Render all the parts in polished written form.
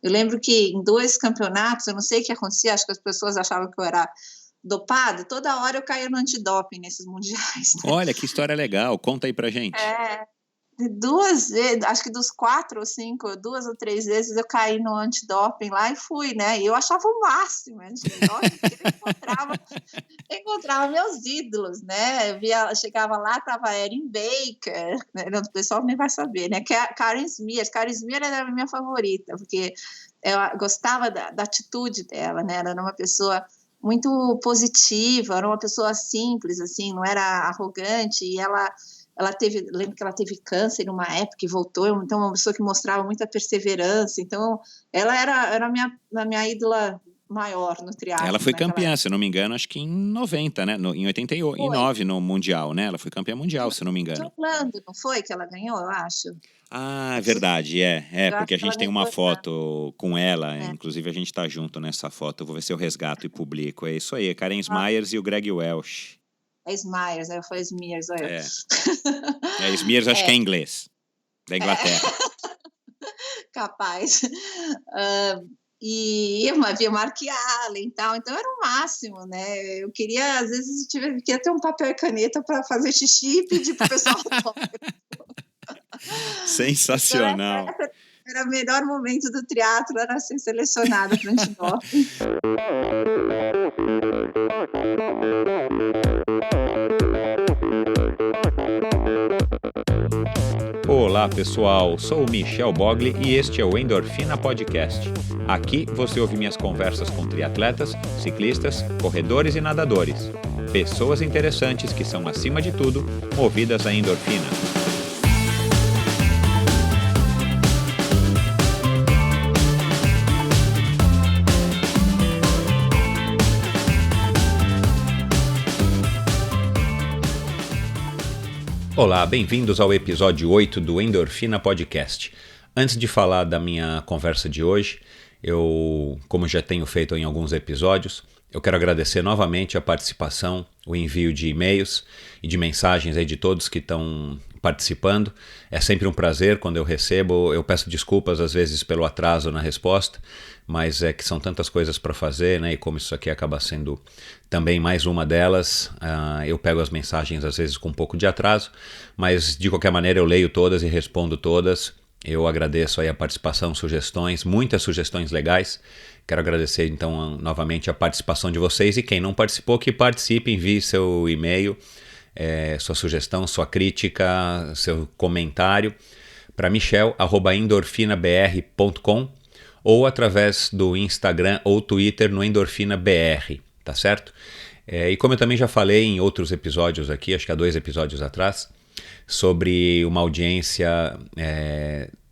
Eu lembro que em 2 campeonatos, eu não sei o que acontecia, acho que as pessoas achavam que eu era dopado, toda hora eu caía no antidoping nesses mundiais, né? Olha, que história legal, conta aí pra gente. 2 vezes, acho que dos 4 ou 5, 2 ou 3 vezes eu caí no antidoping lá e fui, né? E eu achava o máximo, nossa, eu encontrava meus ídolos, né? Chegava lá, tava Erin Baker, né? O pessoal nem vai saber, né? Karen Smears era a minha favorita, porque eu gostava da atitude dela, né? Ela era uma pessoa muito positiva, era uma pessoa simples, assim, não era arrogante, e lembro que ela teve câncer em uma época e voltou, então uma pessoa que mostrava muita perseverança, então ela era a minha ídola maior no triatlo. Ela foi campeã, se não me engano, acho que em 90, né? Em 89 no Mundial, né? Ela foi campeã mundial, se não me engano. Orlando, não foi que ela ganhou, eu acho? Ah, verdade, porque a gente tem uma foto com ela, inclusive a gente tá junto nessa foto, eu vou ver se eu resgato e publico. É isso aí, Karen Smears e o Greg Welch. É Smears, eu falei Smears, olha. Smears acho que é inglês, da Inglaterra. Capaz. E havia Mark Allen e tal, então era o máximo, né? Eu queria, às vezes, queria ter um papel e caneta para fazer xixi e pedir pro pessoal. Sensacional. Então, era o melhor momento do triatlo, era ser selecionada para antidoping. Olá pessoal, sou o Michel Bogli e este é o Endorfina Podcast. Aqui você ouve minhas conversas com triatletas, ciclistas, corredores e nadadores. Pessoas interessantes que são, acima de tudo, movidas à endorfina. Olá, bem-vindos ao episódio 8 do Endorfina Podcast. Antes de falar da minha conversa de hoje, como já tenho feito em alguns episódios, eu quero agradecer novamente a participação, o envio de e-mails e de mensagens aí de todos que estão participando. É sempre um prazer quando eu recebo. Eu peço desculpas às vezes pelo atraso na resposta, mas é que são tantas coisas para fazer, né? E como isso aqui acaba sendo também mais uma delas, eu pego as mensagens às vezes com um pouco de atraso, mas de qualquer maneira eu leio todas e respondo todas. Eu agradeço aí a participação, sugestões, muitas sugestões legais. Quero agradecer então novamente a participação de vocês e quem não participou, que participe, envie seu e-mail, sua sugestão, sua crítica, seu comentário para michel@endorfinabr.com ou através do Instagram ou Twitter no EndorfinaBR, tá certo? E como eu também já falei em outros episódios aqui, acho que há 2 episódios atrás, sobre uma audiência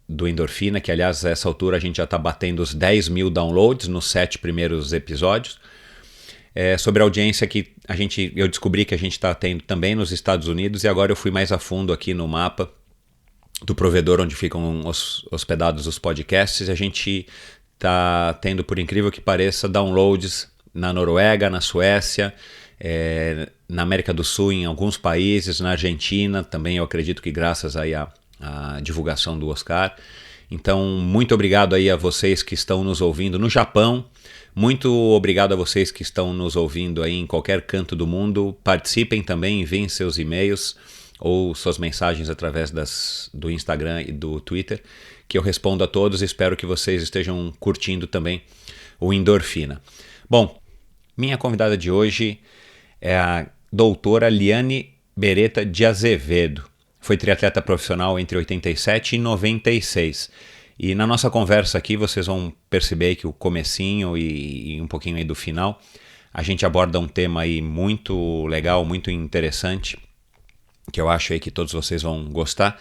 do Endorfina, que aliás a essa altura a gente já está batendo os 10 mil downloads nos 7 primeiros episódios, sobre a audiência que eu descobri que a gente está tendo também nos Estados Unidos, e agora eu fui mais a fundo aqui no mapa do provedor onde ficam hospedados os podcasts, e a gente está tendo, por incrível que pareça, downloads na Noruega, na Suécia, na América do Sul, em alguns países, na Argentina também, eu acredito que graças aí à divulgação do Oscar. Então, muito obrigado aí a vocês que estão nos ouvindo no Japão, muito obrigado a vocês que estão nos ouvindo aí em qualquer canto do mundo. Participem também, enviem seus e-mails ou suas mensagens através do Instagram e do Twitter, que eu respondo a todos e espero que vocês estejam curtindo também o Endorfina. Bom, minha convidada de hoje é a doutora Liane Beretta de Azevedo. Foi triatleta profissional entre 87 e 96. E na nossa conversa aqui vocês vão perceber que o comecinho e um pouquinho aí do final, a gente aborda um tema aí muito legal, muito interessante, que eu acho aí que todos vocês vão gostar.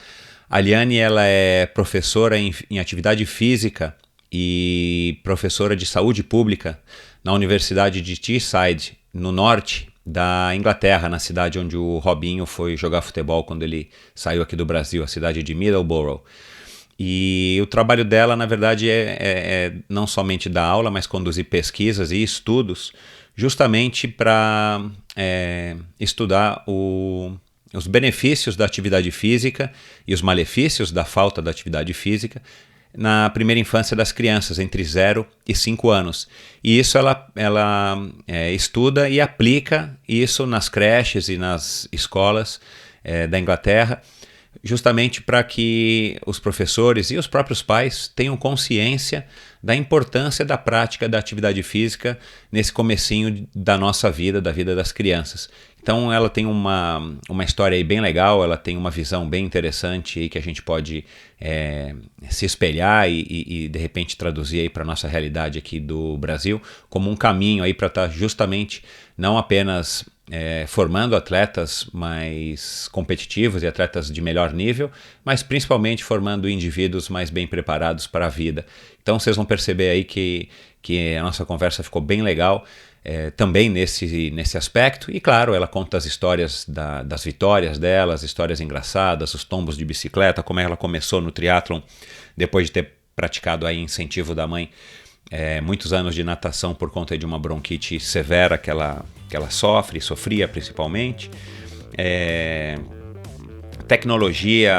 A Liane, ela é professora em atividade física e professora de saúde pública na Universidade de Teesside, no norte da Inglaterra, na cidade onde o Robinho foi jogar futebol quando ele saiu aqui do Brasil, a cidade de Middleborough. E o trabalho dela, na verdade, é não somente dar aula, mas conduzir pesquisas e estudos, justamente para estudar os benefícios da atividade física e os malefícios da falta da atividade física, na primeira infância das crianças, entre 0 e 5 anos. E isso ela estuda e aplica isso nas creches e nas escolas da Inglaterra, justamente para que os professores e os próprios pais tenham consciência da importância da prática da atividade física nesse comecinho da nossa vida, da vida das crianças. Então ela tem uma história aí bem legal, ela tem uma visão bem interessante aí que a gente pode se espelhar e de repente traduzir aí para a nossa realidade aqui do Brasil como um caminho aí para estar justamente não apenas formando atletas mais competitivos e atletas de melhor nível, mas principalmente formando indivíduos mais bem preparados para a vida. Então vocês vão perceber aí que a nossa conversa ficou bem legal também nesse aspecto. E claro, ela conta as histórias das vitórias dela, as histórias engraçadas, os tombos de bicicleta, como ela começou no triatlon depois de ter praticado aí incentivo da mãe muitos anos de natação por conta de uma bronquite severa que ela sofria principalmente. Tecnologia,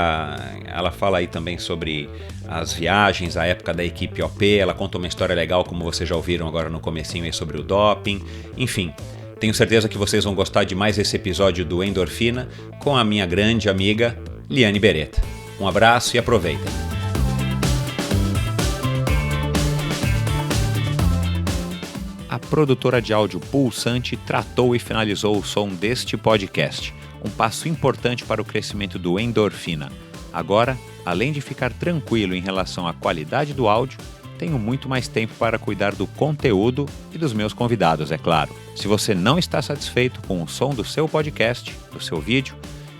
ela fala aí também sobre as viagens, a época da equipe OP, ela conta uma história legal, como vocês já ouviram agora no comecinho aí sobre o doping, enfim. Tenho certeza que vocês vão gostar de mais esse episódio do Endorfina com a minha grande amiga Liane Beretta. Um abraço e aproveitem! A produtora de áudio Pulsante tratou e finalizou o som deste podcast, um passo importante para o crescimento do Endorfina. Agora, além de ficar tranquilo em relação à qualidade do áudio, tenho muito mais tempo para cuidar do conteúdo e dos meus convidados, é claro. Se você não está satisfeito com o som do seu podcast, do seu vídeo,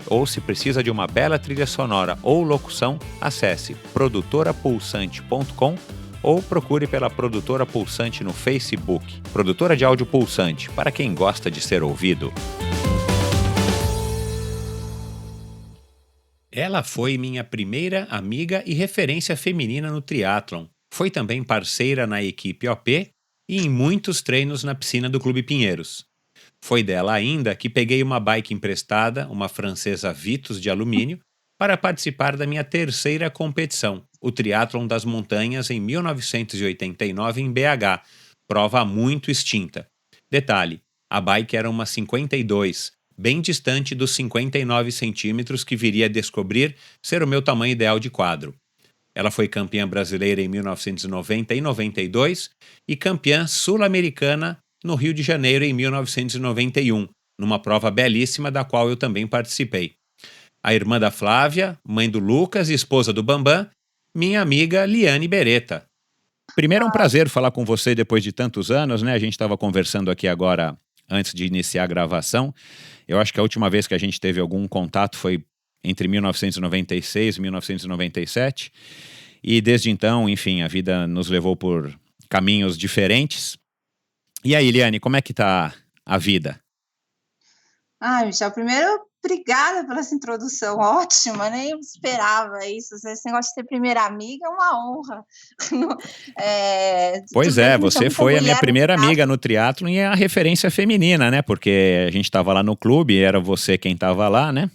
ou se precisa de uma bela trilha sonora ou locução, acesse produtorapulsante.com ou procure pela Produtora Pulsante no Facebook. Produtora de áudio Pulsante, para quem gosta de ser ouvido. Ela foi minha primeira amiga e referência feminina no triatlon. Foi também parceira na equipe OP e em muitos treinos na piscina do Clube Pinheiros. Foi dela ainda que peguei uma bike emprestada, uma francesa Vitus de alumínio, para participar da minha terceira competição, o Triatlon das Montanhas em 1989 em BH, prova muito extinta. Detalhe, a bike era uma 52, bem distante dos 59 centímetros que viria a descobrir ser o meu tamanho ideal de quadro. Ela foi campeã brasileira em 1990 e 92 e campeã sul-americana no Rio de Janeiro em 1991, numa prova belíssima da qual eu também participei. A irmã da Flávia, mãe do Lucas e esposa do Bambam, minha amiga Liane Beretta. Primeiro é um prazer falar com você depois de tantos anos, né? A gente estava conversando aqui agora, antes de iniciar a gravação. Eu acho que a última vez que a gente teve algum contato foi entre 1996 e 1997. E desde então, enfim, a vida nos levou por caminhos diferentes. E aí, Liane, como é que tá a vida? Michel, primeiro, obrigada pela essa introdução ótima, nem esperava isso. Esse negócio de ser primeira amiga é uma honra. Pois é, você foi a minha primeira amiga no triatlon e a referência feminina, né? Porque a gente estava lá no clube, era você quem estava lá, né?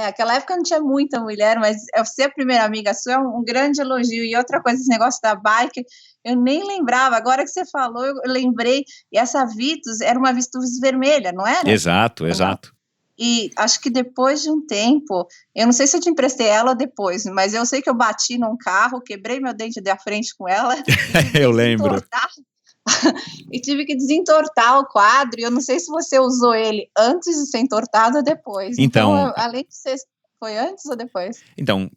Aquela época não tinha muita mulher, mas ser a primeira amiga sua é um grande elogio. E outra coisa, esse negócio da bike, eu nem lembrava. Agora que você falou, eu lembrei. E essa Vitus era uma Vitus vermelha, não era? Exato, exato. E acho que depois de um tempo, eu não sei se eu te emprestei ela depois, mas eu sei que eu bati num carro, quebrei meu dente da frente com ela. Eu lembro. E tive que desentortar o quadro, e eu não sei se você usou ele antes de ser entortado ou depois. Então além de ser... Foi antes ou depois? Então,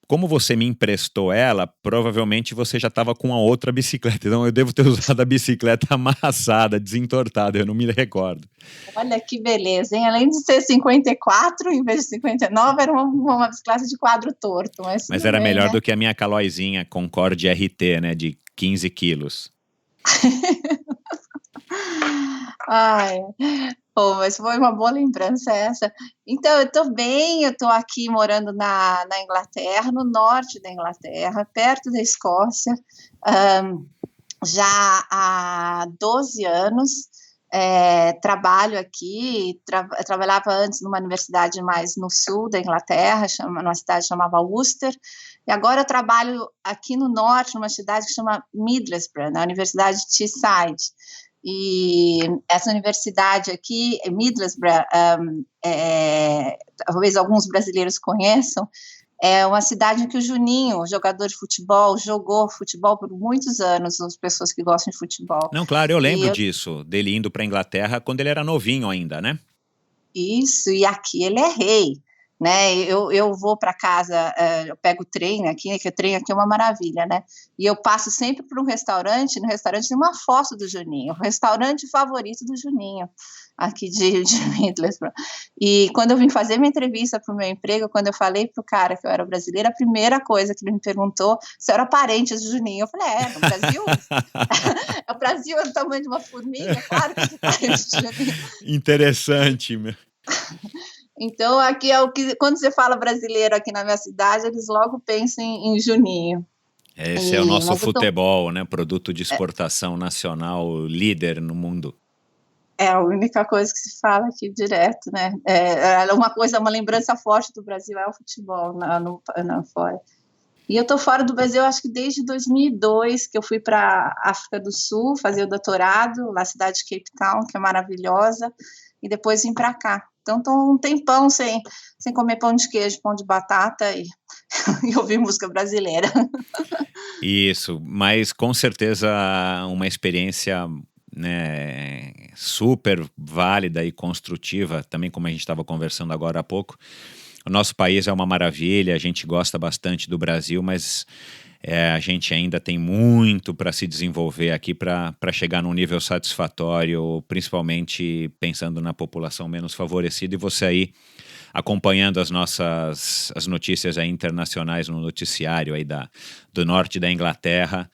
como você me emprestou ela, provavelmente você já estava com a outra bicicleta. Então eu devo ter usado a bicicleta amassada, desentortada, eu não me recordo. Olha que beleza, hein? Além de ser 54, em vez de 59, era uma bicicleta de quadro torto. Mas era melhor do que a minha Calóizinha Concorde RT, né, de 15 quilos. Mas foi uma boa lembrança essa. Então, eu tô bem, eu tô aqui morando na Inglaterra, no norte da Inglaterra, perto da Escócia, já há 12 anos. Trabalho aqui, trabalhava antes numa universidade mais no sul da Inglaterra, numa cidade chamada Worcester, E agora eu trabalho aqui no norte, numa cidade que chama Middlesbrough, na Universidade de Teesside. E essa universidade aqui, Middlesbrough, talvez alguns brasileiros conheçam, é uma cidade em que o Juninho, jogador de futebol, jogou futebol por muitos anos, as pessoas que gostam de futebol. Não, claro, eu lembro disso, dele indo para a Inglaterra quando ele era novinho ainda, né? Isso, e aqui ele é rei, né? Eu vou para casa, eu pego o trem aqui, que o trem aqui é uma maravilha, né? E eu passo sempre por um restaurante, no restaurante tem uma foto do Juninho, o restaurante favorito do Juninho, aqui de Middlesbrough. E quando eu vim fazer minha entrevista para o meu emprego, quando eu falei para o cara que eu era brasileira, a primeira coisa que ele me perguntou se eu era parente do Juninho. Eu falei, no Brasil? O Brasil é do tamanho de uma formiga, claro que eu sou parente do Juninho. Interessante, meu. Então, aqui é o que, quando você fala brasileiro aqui na minha cidade, eles logo pensam em Juninho. Esse é o nosso futebol, né? Produto de exportação nacional líder no mundo. É a única coisa que se fala aqui direto, né? Uma lembrança forte do Brasil é o futebol fora. E eu tô fora do Brasil, acho que desde 2002, que eu fui para África do Sul fazer o doutorado, na cidade de Cape Town, que é maravilhosa, e depois vim para cá. Então, estou um tempão sem comer pão de queijo, pão de batata e ouvir música brasileira. Isso, mas com certeza uma experiência, né, super válida e construtiva, também como a gente estava conversando agora há pouco. O nosso país é uma maravilha, a gente gosta bastante do Brasil, mas a gente ainda tem muito para se desenvolver aqui para chegar num nível satisfatório, principalmente pensando na população menos favorecida. E você aí acompanhando as notícias aí internacionais no noticiário aí do norte da Inglaterra,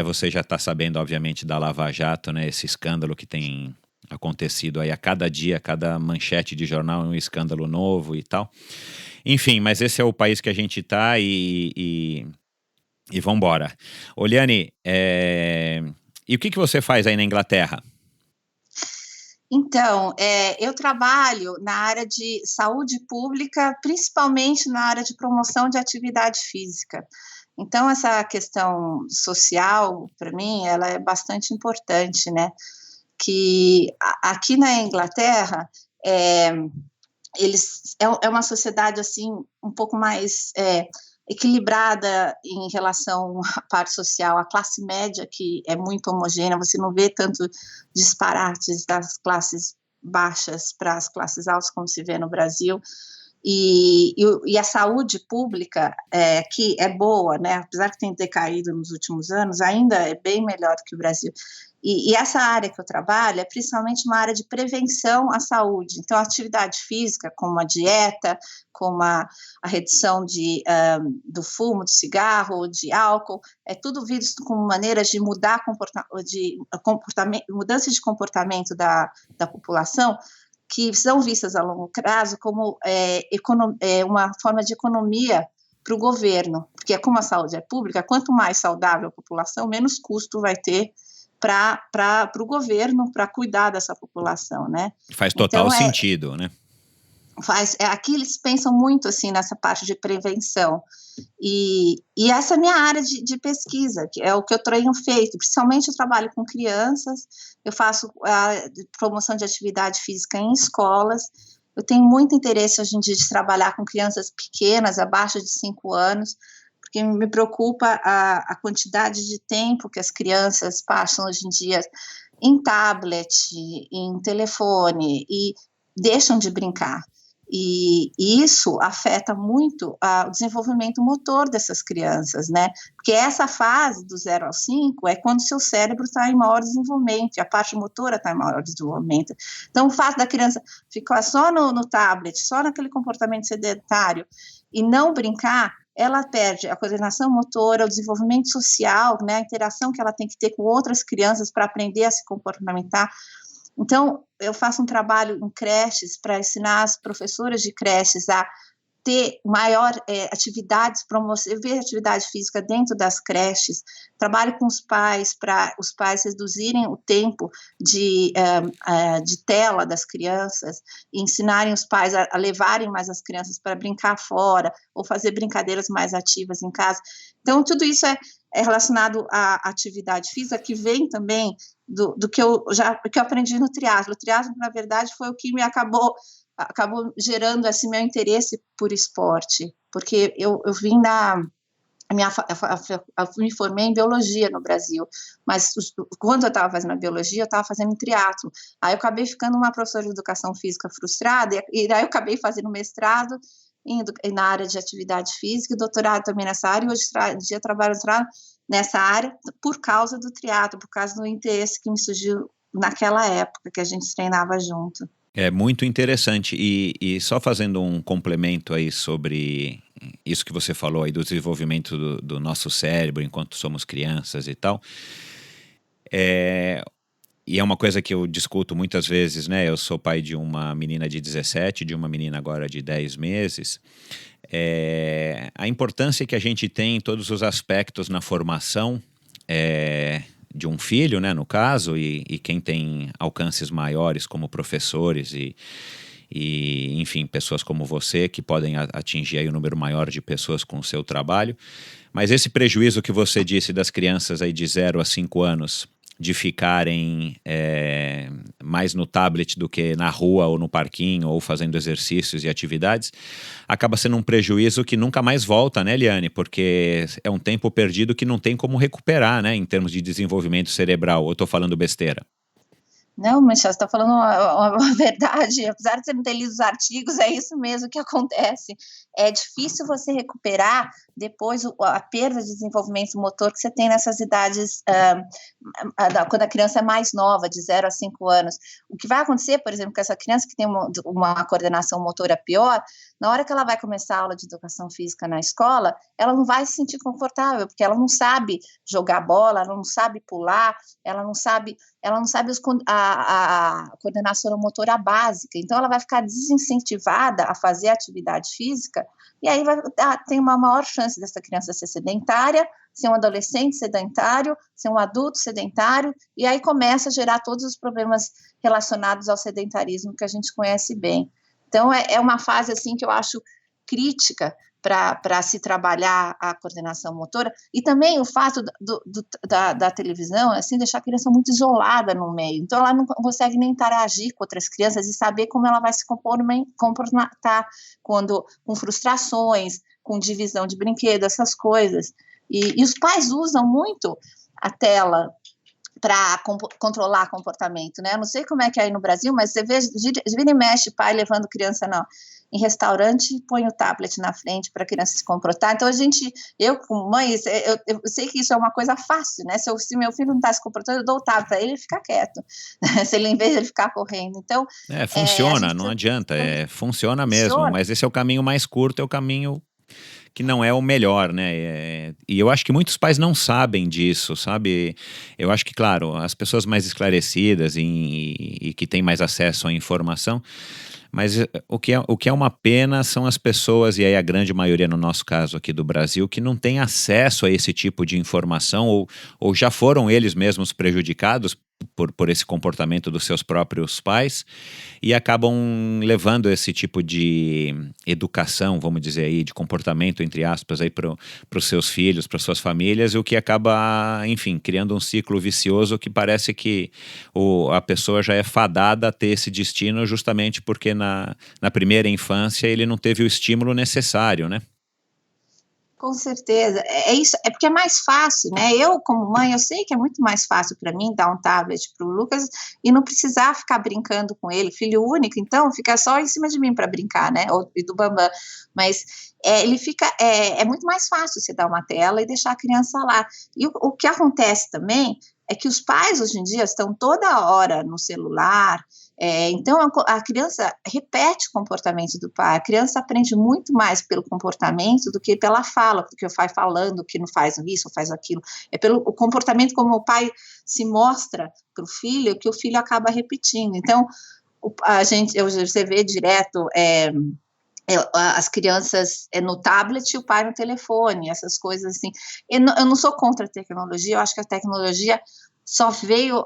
você já está sabendo, obviamente, da Lava Jato, né? Esse escândalo que tem acontecido aí a cada dia, cada manchete de jornal é um escândalo novo e tal. Enfim, mas esse é o país que a gente está e vambora. Oliane, e o que você faz aí na Inglaterra? Então, eu trabalho na área de saúde pública, principalmente na área de promoção de atividade física. Então, essa questão social, para mim, ela é bastante importante, né? Que aqui na Inglaterra, é uma sociedade, assim, um pouco mais equilibrada em relação à parte social, a classe média, que é muito homogênea, você não vê tanto disparates das classes baixas para as classes altas, como se vê no Brasil, e a saúde pública, que é boa, né, apesar de ter decaído nos últimos anos, ainda é bem melhor do que o Brasil. E essa área que eu trabalho é principalmente uma área de prevenção à saúde. Então, a atividade física, como a dieta, como a redução do fumo, do cigarro, de álcool, é tudo visto como maneiras de mudar mudança de comportamento da população, que são vistas a longo prazo como uma forma de economia para o governo, porque como a saúde é pública, quanto mais saudável a população, menos custo vai ter para o governo, para cuidar dessa população, né? Faz total sentido, né? Aqui eles pensam muito, assim, nessa parte de prevenção, e essa é a minha área de pesquisa, que é o que eu tenho feito, principalmente eu trabalho com crianças, eu faço a promoção de atividade física em escolas, eu tenho muito interesse hoje em dia de trabalhar com crianças pequenas, abaixo de 5 anos, porque me preocupa a quantidade de tempo que as crianças passam hoje em dia em tablet, em telefone, e deixam de brincar. E isso afeta muito o desenvolvimento motor dessas crianças, né? Porque essa fase do 0 aos 5 é quando o seu cérebro está em maior desenvolvimento, e a parte motora está em maior desenvolvimento. Então, o fato da criança ficar só no tablet, só naquele comportamento sedentário, e não brincar, ela perde a coordenação motora, o desenvolvimento social, né, a interação que ela tem que ter com outras crianças para aprender a se comportamentar. Então, eu faço um trabalho em creches para ensinar as professoras de creches a ter maior atividades, promover atividade física dentro das creches, trabalho com os pais para os pais reduzirem o tempo de tela das crianças, e ensinarem os pais a levarem mais as crianças para brincar fora, ou fazer brincadeiras mais ativas em casa. Então, tudo isso é relacionado à atividade física, que vem também do que eu aprendi no triatlo. O triatlo, na verdade, foi o que me acabou gerando esse meu interesse por esporte, porque eu vim eu me formei em biologia no Brasil, mas quando eu estava fazendo a biologia, eu estava fazendo triatlo. Aí eu acabei ficando uma professora de educação física frustrada, e daí eu acabei fazendo mestrado na área de atividade física, e doutorado também nessa área, e hoje em dia trabalho nessa área por causa do triatlo, por causa do interesse que me surgiu naquela época que a gente treinava junto. É muito interessante, e só fazendo um complemento aí sobre isso que você falou aí do desenvolvimento do nosso cérebro enquanto somos crianças e tal, e é uma coisa que eu discuto muitas vezes, né? Eu sou pai de uma menina de 17, de uma menina agora de 10 meses, a importância que a gente tem em todos os aspectos na formação de um filho, né, no caso, e quem tem alcances maiores como professores e enfim, pessoas como você que podem atingir aí um número maior de pessoas com o seu trabalho. Mas esse prejuízo que você disse das crianças aí de 0 a 5 anos de ficarem mais no tablet do que na rua ou no parquinho ou fazendo exercícios e atividades, acaba sendo um prejuízo que nunca mais volta, né, Eliane? Porque é um tempo perdido que não tem como recuperar, né, em termos de desenvolvimento cerebral. Ou eu estou falando besteira? Não, Michel, você está falando uma verdade, apesar de você não ter lido os artigos, é isso mesmo que acontece. É difícil você recuperar depois a perda de desenvolvimento motor que você tem nessas idades, quando a criança é mais nova, de 0 a 5 anos. O que vai acontecer, por exemplo, com essa criança que tem uma coordenação motora pior, na hora que ela vai começar a aula de educação física na escola, ela não vai se sentir confortável, porque ela não sabe jogar bola, ela não sabe pular, ela não sabe a coordenação motora básica, então ela vai ficar desincentivada a fazer atividade física, e aí tem uma maior chance dessa criança ser sedentária, ser um adolescente sedentário, ser um adulto sedentário, e aí começa a gerar todos os problemas relacionados ao sedentarismo que a gente conhece bem. Então é uma fase assim que eu acho crítica para se trabalhar a coordenação motora, e também o fato da televisão, assim, deixar a criança muito isolada no meio, então ela não consegue nem interagir com outras crianças e saber como ela vai se comportar com frustrações, com divisão de brinquedos, essas coisas, e os pais usam muito a tela para controlar comportamento, né? Eu não sei como é que é aí no Brasil, mas você vê, vira e mexe, pai levando criança em restaurante e põe o tablet na frente para a criança se comportar. Então, eu como mãe, eu sei que isso é uma coisa fácil, né? Se meu filho não está se comportando, eu dou o tablet para ele ficar quieto, se ele, em vez de ele ficar correndo. Então, funciona, não adianta, funciona mesmo, mas esse é o caminho mais curto, é o caminho que não é o melhor, né? E eu acho que muitos pais não sabem disso, sabe? Eu acho que, claro, as pessoas mais esclarecidas e que têm mais acesso à informação, mas o que é uma pena são as pessoas, e aí a grande maioria no nosso caso aqui do Brasil, que não tem acesso a esse tipo de informação ou já foram eles mesmos prejudicados por esse comportamento dos seus próprios pais e acabam levando esse tipo de educação, vamos dizer aí, de comportamento, entre aspas, aí para os seus filhos, para suas famílias, o que acaba, enfim, criando um ciclo vicioso que parece que a pessoa já é fadada a ter esse destino justamente porque na primeira infância ele não teve o estímulo necessário, né? Com certeza, isso, é porque é mais fácil, né? Eu, como mãe, eu sei que é muito mais fácil para mim dar um tablet para o Lucas e não precisar ficar brincando com ele, filho único, então fica só em cima de mim para brincar, né? E do Bambam, mas ele fica, é muito mais fácil você dar uma tela e deixar a criança lá. E o que acontece também é que os pais hoje em dia estão toda hora no celular. Então a criança repete o comportamento do pai, a criança aprende muito mais pelo comportamento do que pela fala, porque o pai falando que não faz isso, faz aquilo, é pelo o comportamento como o pai se mostra para o filho, que o filho acaba repetindo. Então você vê direto as crianças no tablet e o pai no telefone, essas coisas assim. Eu não sou contra a tecnologia, eu acho que a tecnologia só veio,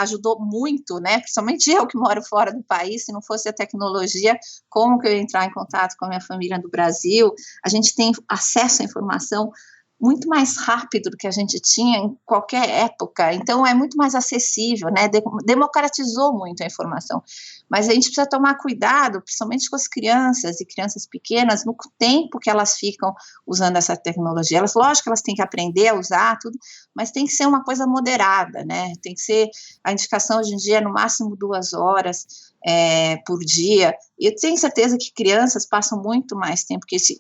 ajudou muito, né? Principalmente eu que moro fora do país, se não fosse a tecnologia, como que eu ia entrar em contato com a minha família do Brasil? A gente tem acesso à informação muito mais rápido do que a gente tinha em qualquer época, então é muito mais acessível, né? Democratizou muito a informação, mas a gente precisa tomar cuidado, principalmente com as crianças e crianças pequenas, no tempo que elas ficam usando essa tecnologia. Lógico que elas têm que aprender a usar tudo, mas tem que ser uma coisa moderada, né? Tem que ser, a indicação hoje em dia é no máximo 2 horas por dia. Eu tenho certeza que crianças passam muito mais tempo que isso,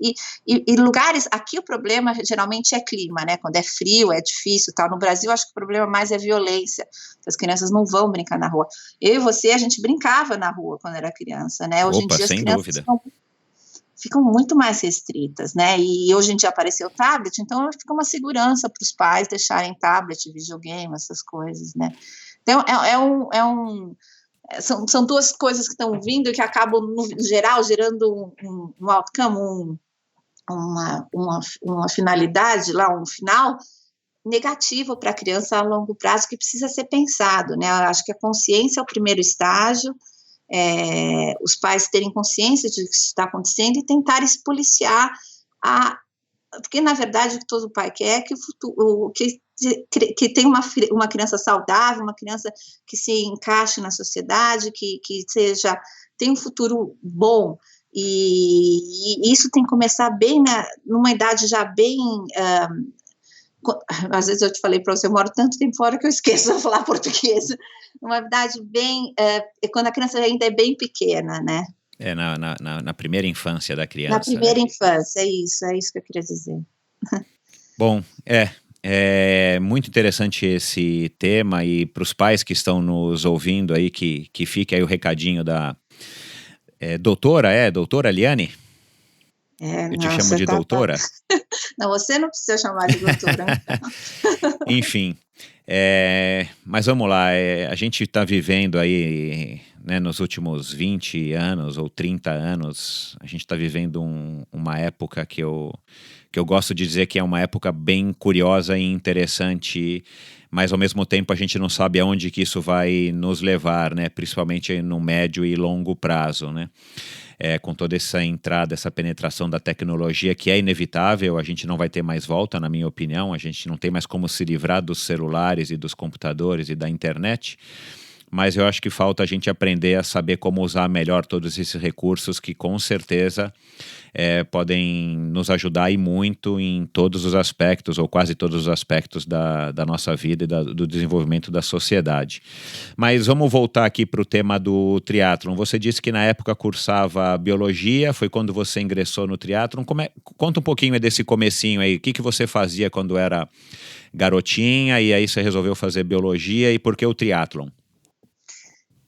e lugares, aqui o problema geralmente é clima, né, quando é frio, é difícil, tal. No Brasil, acho que o problema mais é violência, as crianças não vão brincar na rua. Eu e você, a gente brincava na rua quando era criança, né, hoje em dia as crianças ficam muito mais restritas, né, e hoje em dia apareceu o tablet, então fica uma segurança para os pais deixarem tablet, videogame, essas coisas, né. Então, são 2 coisas que estão vindo e que acabam, no geral, gerando um outcome, uma finalidade, um final negativo para a criança a longo prazo, que precisa ser pensado, né? Eu acho que a consciência é o primeiro estágio, os pais terem consciência de que isso está acontecendo e tentarem se policiar, porque, na verdade, o que todo pai quer é que o futuro, que tenha uma criança saudável, uma criança que se encaixe na sociedade, que tenha um futuro bom, e isso tem que começar bem, numa idade já bem, às vezes eu te falei para você, eu moro tanto tempo fora que eu esqueço de falar português, uma idade bem, quando a criança ainda é bem pequena, né? Na primeira infância da criança. Na primeira infância, é isso que eu queria dizer. Bom, é muito interessante esse tema, e para os pais que estão nos ouvindo aí, que fique aí o recadinho da doutora Liane? Eu te chamo de doutora? Não, você não precisa chamar de doutora. Enfim, mas vamos lá, a gente está vivendo aí, né, nos últimos 20 anos ou 30 anos, a gente está vivendo uma época que eu gosto de dizer que é uma época bem curiosa e interessante, mas ao mesmo tempo a gente não sabe aonde que isso vai nos levar, né, principalmente no médio e longo prazo, né. Com toda essa entrada, essa penetração da tecnologia, que é inevitável, a gente não vai ter mais volta, na minha opinião, a gente não tem mais como se livrar dos celulares e dos computadores e da internet, mas eu acho que falta a gente aprender a saber como usar melhor todos esses recursos que com certeza podem nos ajudar e muito em todos os aspectos, ou quase todos os aspectos da nossa vida e do desenvolvimento da sociedade. Mas vamos voltar aqui para o tema do triatlon. Você disse que na época cursava biologia, foi quando você ingressou no triatlon. Conta um pouquinho desse comecinho aí, o que você fazia quando era garotinha e aí você resolveu fazer biologia, e por que o triatlon?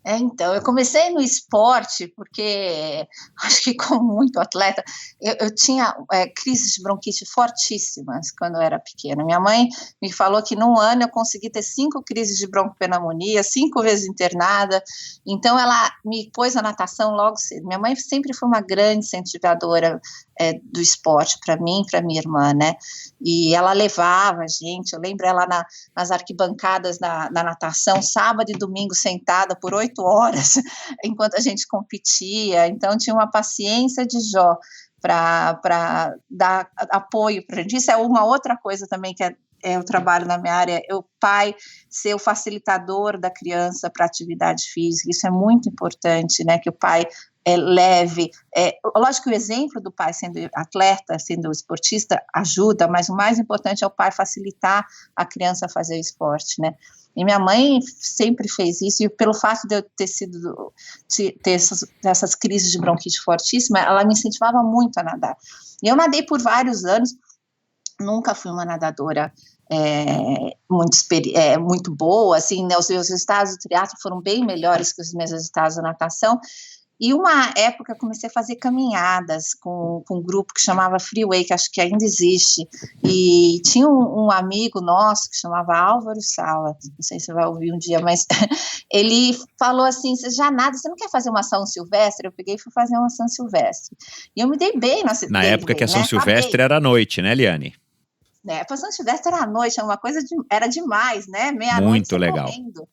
Então, eu comecei no esporte porque, acho que como muito atleta, eu tinha crises de bronquite fortíssimas quando eu era pequena. Minha mãe me falou que num ano eu consegui ter 5 crises de bronquipneumonia, 5 vezes internada, então ela me pôs na natação logo cedo. Minha mãe sempre foi uma grande incentivadora do esporte para mim e para minha irmã, né, e ela levava a gente, eu lembro ela nas arquibancadas da natação, sábado e domingo sentada por 8 horas, enquanto a gente competia, então tinha uma paciência de Jó para dar apoio para a gente. Isso é uma outra coisa também que eu trabalho na minha área, o pai ser o facilitador da criança para atividade física, isso é muito importante, né, que o pai leve, lógico que o exemplo do pai sendo atleta, sendo esportista, ajuda, mas o mais importante é o pai facilitar a criança a fazer o esporte, né, e minha mãe sempre fez isso, e pelo fato de eu ter essas crises de bronquite fortíssima, ela me incentivava muito a nadar, e eu nadei por vários anos, nunca fui uma nadadora muito boa, assim, né, os meus resultados do triatlo foram bem melhores que os meus resultados da natação, E uma época eu comecei a fazer caminhadas com um grupo que chamava Freeway, que acho que ainda existe, e tinha um amigo nosso que chamava Álvaro Sala, não sei se você vai ouvir um dia, mas ele falou assim, você não quer fazer uma São Silvestre? Eu peguei e fui fazer uma São Silvestre. E eu me dei bem na época que a São Silvestre era à noite, né, Liane? Né, a São Silvestre era à noite, era demais, né? Meia-noite muito legal. Correndo.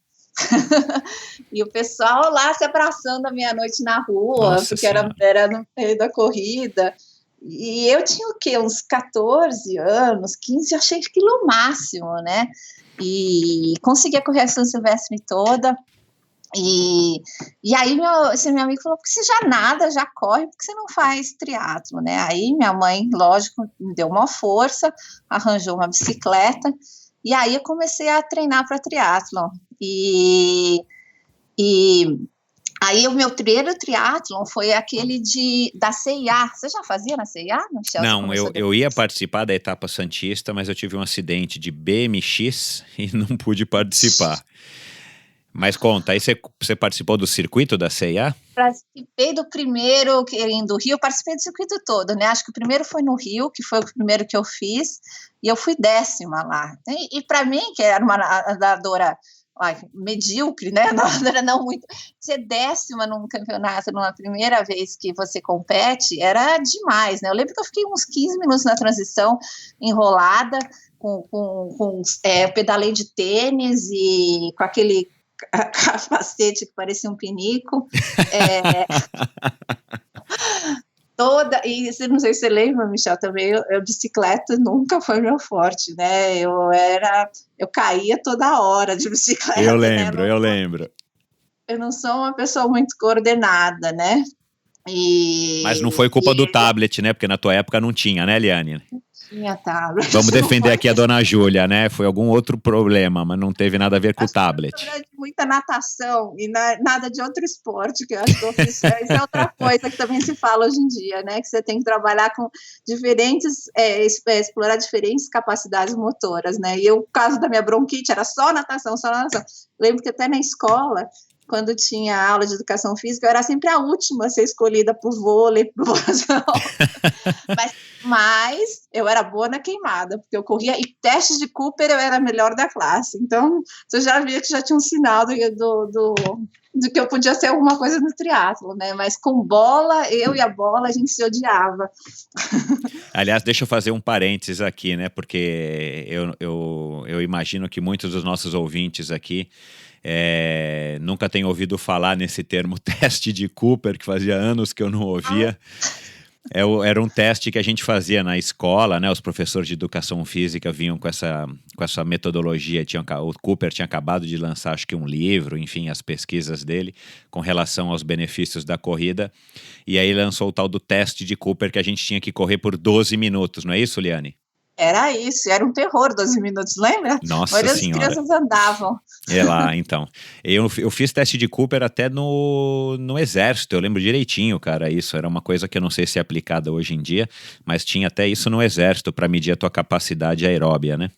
E o pessoal lá se abraçando à meia-noite na rua, Nossa porque era no meio da corrida. E eu tinha o quê? Uns 14 anos, 15, eu achei aquilo o máximo, né? E conseguia correr a São Silvestre toda. E aí esse meu amigo falou, porque você já nada, já corre, porque você não faz triatlo, né? Aí minha mãe, lógico, me deu uma força, arranjou uma bicicleta, e aí eu comecei a treinar para triatlon. E aí o meu primeiro triatlon foi aquele da CIA. Você já fazia na CIA, Michel? Não, eu ia participar da etapa Santista, mas eu tive um acidente de BMX e não pude participar. Mas conta, aí você participou do circuito da CIA? Participei do primeiro do Rio, participei do circuito todo, né? Acho que o primeiro foi no Rio, que foi o primeiro que eu fiz, e eu fui 10ª lá. E para mim, que era uma nadadora medíocre, né? Não muito. Ser 10ª num campeonato, numa primeira vez que você compete, era demais, né? Eu lembro que eu fiquei uns 15 minutos na transição, enrolada, pedalei de tênis e com aquele capacete que parecia um pinico. E não sei se você lembra, Michel, também eu bicicleta nunca foi meu forte, né? Eu caía toda hora de bicicleta. Eu lembro. Eu não sou uma pessoa muito coordenada, né? Mas não foi culpa do tablet, né? Porque na tua época não tinha, né, Liane? Tinha tablet. Vamos defender aqui a dona Júlia, né? Foi algum outro problema, mas não teve nada a ver com o tablet. Muita natação e nada de outro esporte, que eu acho que eu fiz. Isso é outra coisa que também se fala hoje em dia, né? Que você tem que trabalhar com explorar diferentes capacidades motoras, né? E o caso da minha bronquite era só natação, só natação. Lembro que até na escola, quando tinha aula de educação física, eu era sempre a última a ser escolhida para o vôlei, para o mas eu era boa na queimada, porque eu corria, e testes de Cooper eu era a melhor da classe. Então, você já via que já tinha um sinal do que eu podia ser alguma coisa no triatlo, né? Mas com bola, eu e a bola, a gente se odiava. Aliás, deixa eu fazer um parênteses aqui, né? Porque eu imagino que muitos dos nossos ouvintes aqui nunca tenho ouvido falar nesse termo teste de Cooper, que fazia anos que eu não ouvia. Era um teste que a gente fazia na escola, né? Os professores de educação física vinham com essa metodologia. O Cooper tinha acabado de lançar, acho que um livro, enfim, as pesquisas dele com relação aos benefícios da corrida. E aí lançou o tal do teste de Cooper, que a gente tinha que correr por 12 minutos, não é isso, Liane? Era isso, era um terror 12 minutos, lembra? Nossa Senhora. As crianças andavam. Lá, então. Eu fiz teste de Cooper até no exército, eu lembro direitinho, cara, isso era uma coisa que eu não sei se é aplicada hoje em dia, mas tinha até isso no exército para medir a tua capacidade aeróbia, né?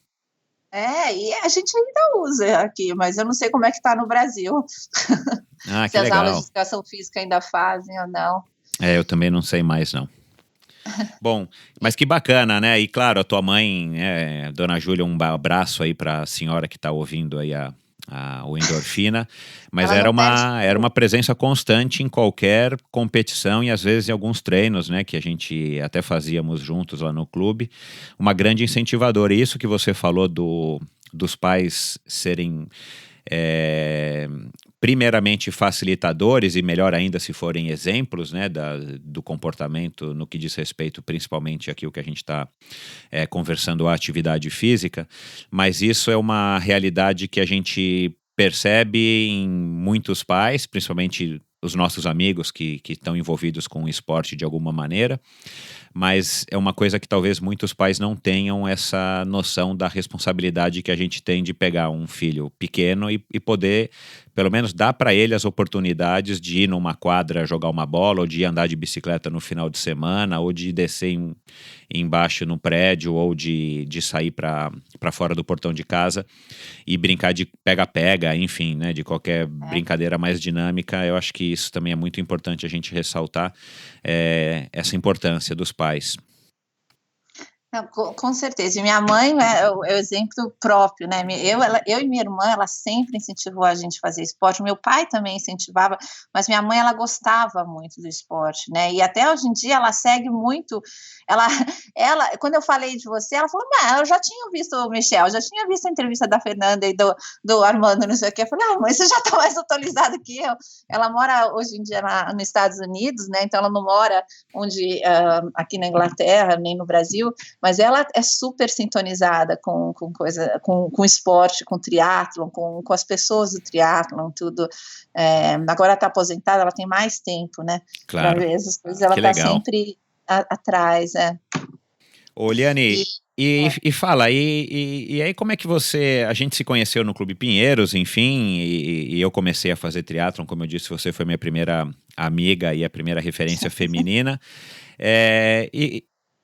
E a gente ainda usa aqui, mas eu não sei como é que tá no Brasil. Que se as legal. aulas de educação física ainda fazem ou não. Eu também não sei mais, não. Bom, mas que bacana, né? E claro, a tua mãe, dona Júlia, um abraço aí para a senhora que está ouvindo aí o Endorfina, mas era uma presença constante em qualquer competição e às vezes em alguns treinos, né, que a gente até fazíamos juntos lá no clube, uma grande incentivadora. E isso que você falou dos pais serem primeiramente facilitadores e melhor ainda se forem exemplos, né, do comportamento no que diz respeito principalmente aqui o que a gente está conversando, a atividade física, mas isso é uma realidade que a gente percebe em muitos pais, principalmente os nossos amigos que estão envolvidos com o esporte de alguma maneira, mas é uma coisa que talvez muitos pais não tenham essa noção da responsabilidade que a gente tem de pegar um filho pequeno e poder, pelo menos, dar para ele as oportunidades de ir numa quadra jogar uma bola, ou de andar de bicicleta no final de semana, ou de descer embaixo no prédio, ou de sair para fora do portão de casa e brincar de pega-pega, enfim, né, de qualquer brincadeira mais dinâmica. Eu acho que isso também é muito importante a gente ressaltar, essa importância dos pais. Não, com certeza. E minha mãe é o exemplo próprio, né? Eu e minha irmã, ela sempre incentivou a gente a fazer esporte. Meu pai também incentivava, mas minha mãe, ela gostava muito do esporte, né? E até hoje em dia ela segue muito. Ela quando eu falei de você, ela falou: eu já tinha visto o Michel, eu já tinha visto a entrevista da Fernanda e do Armando, não sei o quê. Eu falei: mãe, você já está mais atualizada que eu. Ela mora hoje em dia nos Estados Unidos, né? Então ela não mora aqui na Inglaterra, nem no Brasil. Mas ela é super sintonizada com esporte, com triatlon, com as pessoas do triatlon, tudo. Agora está aposentada, ela tem mais tempo, né? Claro. Para ver essas coisas, ela está sempre atrás. Ô, Liane, e fala, e aí como é que a gente se conheceu no Clube Pinheiros, enfim, e eu comecei a fazer triatlon, como eu disse, você foi minha primeira amiga e a primeira referência feminina,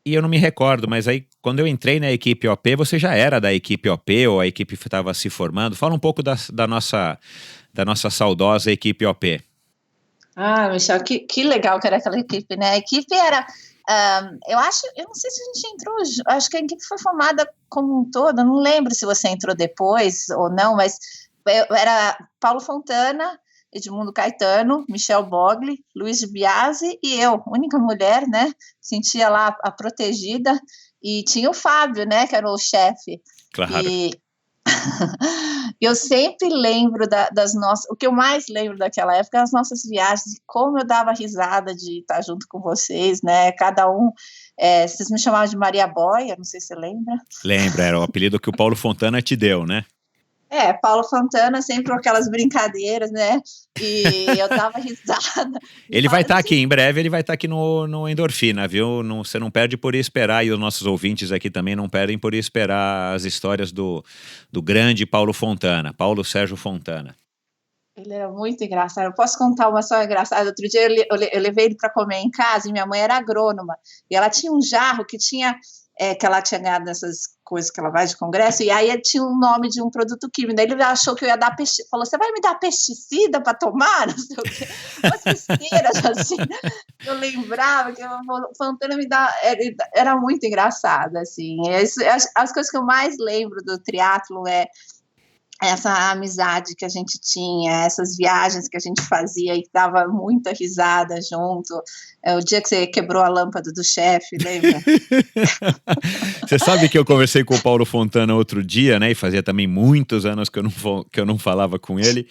e eu não me recordo, mas aí quando eu entrei na equipe OP, você já era da equipe OP ou a equipe estava se formando? Fala um pouco da nossa saudosa equipe OP. Michel, que legal que era aquela equipe, né? A equipe era, eu não sei se a gente entrou, acho que a equipe foi formada como um todo, não lembro se você entrou depois ou não, mas era Paulo Fontana, Edmundo Caetano, Michel Bogli, Luiz de Biasi e eu, única mulher, né? Sentia lá a protegida, e tinha o Fábio, né? Que era o chefe. Claro. E eu sempre lembro das nossas. O que eu mais lembro daquela época é as nossas viagens, como eu dava risada de estar junto com vocês, né? Cada um. Vocês me chamavam de Maria Boia, não sei se você lembra. Lembra, era o apelido que o Paulo Fontana te deu, né? Paulo Fontana, sempre com aquelas brincadeiras, né? E eu dava risada. Ele vai estar aqui, em breve ele vai estar aqui no Endorfina, viu? Você não perde por ir esperar, e os nossos ouvintes aqui também não perdem por ir esperar as histórias do grande Paulo Fontana, Paulo Sérgio Fontana. Ele era muito engraçado. Eu posso contar uma só engraçada? Outro dia eu levei ele para comer em casa, e minha mãe era agrônoma, e ela tinha um jarro que tinha... que ela tinha ganhado nessas coisas que ela vai de congresso, e aí tinha um nome de um produto químico. Daí ele achou que eu ia dar pesticida, falou: você vai me dar pesticida para tomar? Não sei o quê. Umas besteiras assim. Eu lembrava que o Fontana me dá. Era muito engraçado, assim. As coisas que eu mais lembro do triatlo essa amizade que a gente tinha, essas viagens que a gente fazia e dava muita risada junto. O dia que você quebrou a lâmpada do chefe, lembra? Você sabe que eu conversei com o Paulo Fontana outro dia, né? E fazia também muitos anos que eu não falava com ele.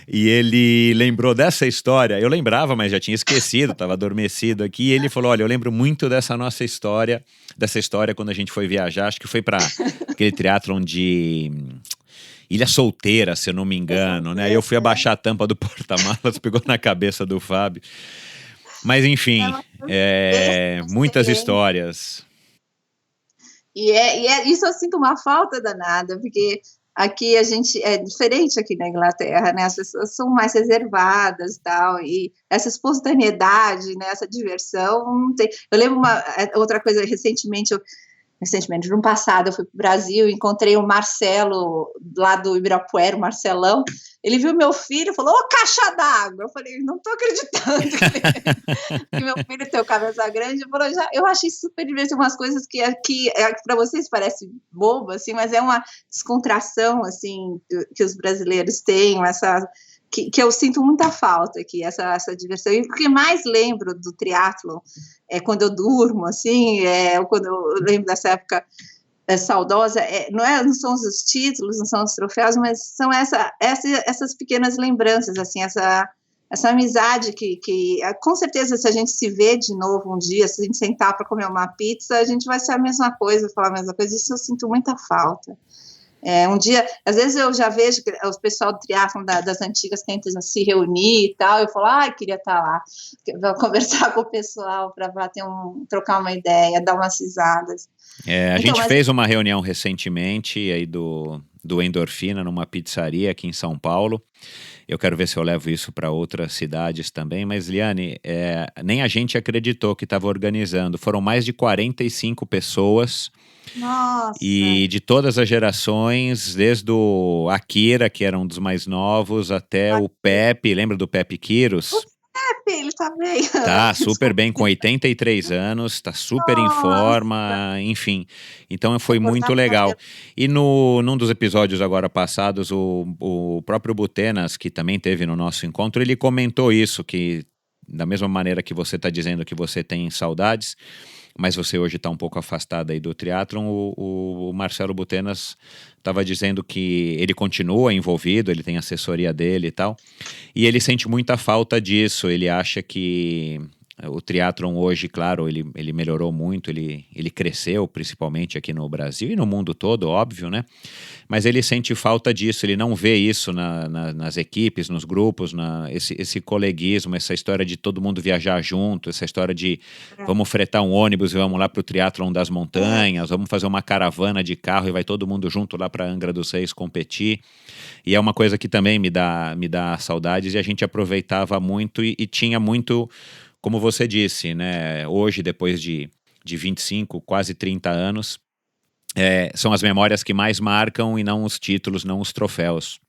E ele lembrou dessa história. Eu lembrava, mas já tinha esquecido, estava adormecido aqui. E ele falou: olha, eu lembro muito dessa história quando a gente foi viajar. Acho que foi para aquele triatlon de Ilha Solteira, se eu não me engano, né? Eu fui abaixar a tampa do porta-malas, pegou na cabeça do Fábio. Mas, enfim, muitas histórias. E isso eu sinto uma falta danada, porque aqui a gente é diferente aqui na Inglaterra, né? As pessoas são mais reservadas e tal, e essa espontaneidade, né? Essa diversão, não tem. Eu lembro outra coisa, recentemente, no passado, eu fui para o Brasil, encontrei o Marcelo, lá do Ibirapuera, o Marcelão. Ele viu meu filho e falou: ô, caixa d'água! Eu falei: não estou acreditando que meu filho tem o cabeça grande. Eu achei super divertido, umas coisas que para vocês parece bobo, assim, mas é uma descontração, assim, que os brasileiros têm, que eu sinto muita falta aqui, essa diversão. E o que mais lembro do triatlon quando eu durmo, assim, quando eu lembro dessa época saudosa, não são os títulos, não são os troféus, mas são essas pequenas lembranças, assim, essa amizade que com certeza, se a gente se vê de novo um dia, se a gente sentar para comer uma pizza, a gente vai ser a mesma coisa, falar a mesma coisa. Isso eu sinto muita falta. Um dia, às vezes eu já vejo que o pessoal do triatlon das antigas tenta se reunir e tal, eu falo, queria estar lá, vou conversar com o pessoal para trocar uma ideia, dar umas risadas. A gente fez uma reunião recentemente aí do Endorfina numa pizzaria aqui em São Paulo. Eu quero ver se eu levo isso para outras cidades também, mas Liane, nem a gente acreditou que estava organizando. Foram mais de 45 pessoas. Nossa. E de todas as gerações, desde o Akira, que era um dos mais novos, até o Pepe, lembra do Pepe Quiros? O Pepe, ele tá bem. Tá super bem, com 83 anos, tá super em forma, enfim. Então foi muito legal. E num dos episódios agora passados, o próprio Butenas, que também teve no nosso encontro, ele comentou isso, que da mesma maneira que você está dizendo que você tem saudades, mas você hoje está um pouco afastada aí do triatlon, o Marcelo Butenas estava dizendo que ele continua envolvido, ele tem assessoria dele e tal, e ele sente muita falta disso. Ele acha que o triatlon hoje, claro, ele melhorou muito, ele cresceu, principalmente aqui no Brasil e no mundo todo, óbvio, né? Mas ele sente falta disso, ele não vê isso nas equipes, nos grupos, esse coleguismo, essa história de todo mundo viajar junto, essa história de vamos fretar um ônibus e vamos lá para o triatlon das montanhas, vamos fazer uma caravana de carro e vai todo mundo junto lá para Angra dos Reis competir. E é uma coisa que também me dá saudades, e a gente aproveitava muito e tinha muito, como você disse, né? Hoje, depois de 25, quase 30 anos, são as memórias que mais marcam e não os títulos, não os troféus.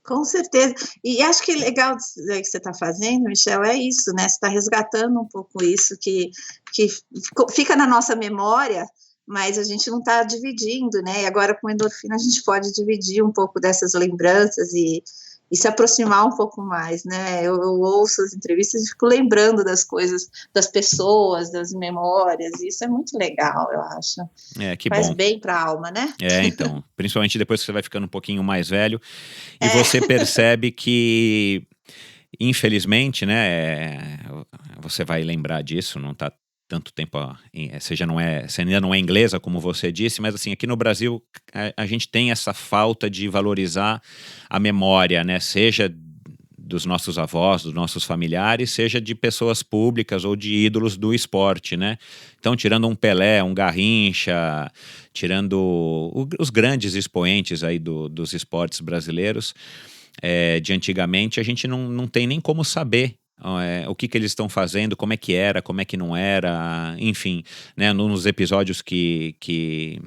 Com certeza. E acho que legal que você está fazendo, Michel, é isso, né? Você está resgatando um pouco isso que fica na nossa memória, mas a gente não está dividindo, né? E agora com Endorfina a gente pode dividir um pouco dessas lembranças e se aproximar um pouco mais, né? Eu ouço as entrevistas e fico lembrando das coisas, das pessoas, das memórias, e isso é muito legal, eu acho. Que faz bom. bem para a alma, né? Então, principalmente depois que você vai ficando um pouquinho mais velho, e você percebe que, infelizmente, né, você vai lembrar disso, não está tanto tempo, você ainda não é inglesa, como você disse, mas assim, aqui no Brasil a gente tem essa falta de valorizar a memória, né, seja dos nossos avós, dos nossos familiares, seja de pessoas públicas ou de ídolos do esporte, né? Então, tirando um Pelé, um Garrincha, tirando os grandes expoentes aí dos esportes brasileiros, de antigamente, a gente não tem nem como saber o que eles estão fazendo, como é que era, como é que não era, enfim, né, nos episódios que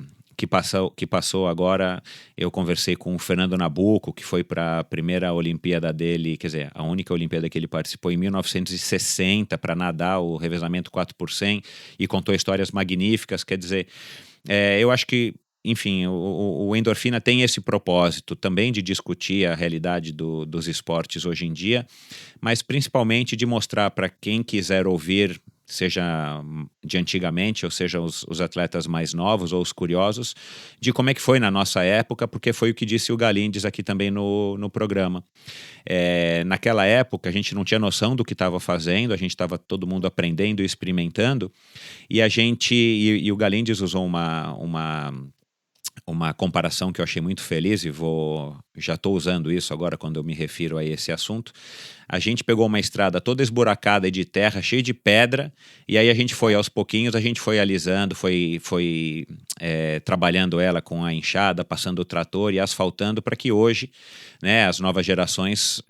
passou agora, eu conversei com o Fernando Nabuco, que foi para a primeira Olimpíada dele, quer dizer, a única Olimpíada que ele participou em 1960 para nadar o revezamento 4x100, e contou histórias magníficas. Quer dizer, eu acho que, enfim, o Endorfina tem esse propósito também de discutir a realidade dos esportes hoje em dia, mas principalmente de mostrar para quem quiser ouvir, seja de antigamente, ou seja, os atletas mais novos ou os curiosos, de como é que foi na nossa época, porque foi o que disse o Galindes aqui também no programa. Naquela época, a gente não tinha noção do que estava fazendo, a gente estava todo mundo aprendendo e experimentando, e o Galindes usou uma comparação que eu achei muito feliz, e já estou usando isso agora quando eu me refiro a esse assunto. A gente pegou uma estrada toda esburacada e de terra, cheia de pedra, e aí a gente foi aos pouquinhos, a gente foi alisando, foi trabalhando ela com a enxada, passando o trator e asfaltando, para que hoje, né, as novas gerações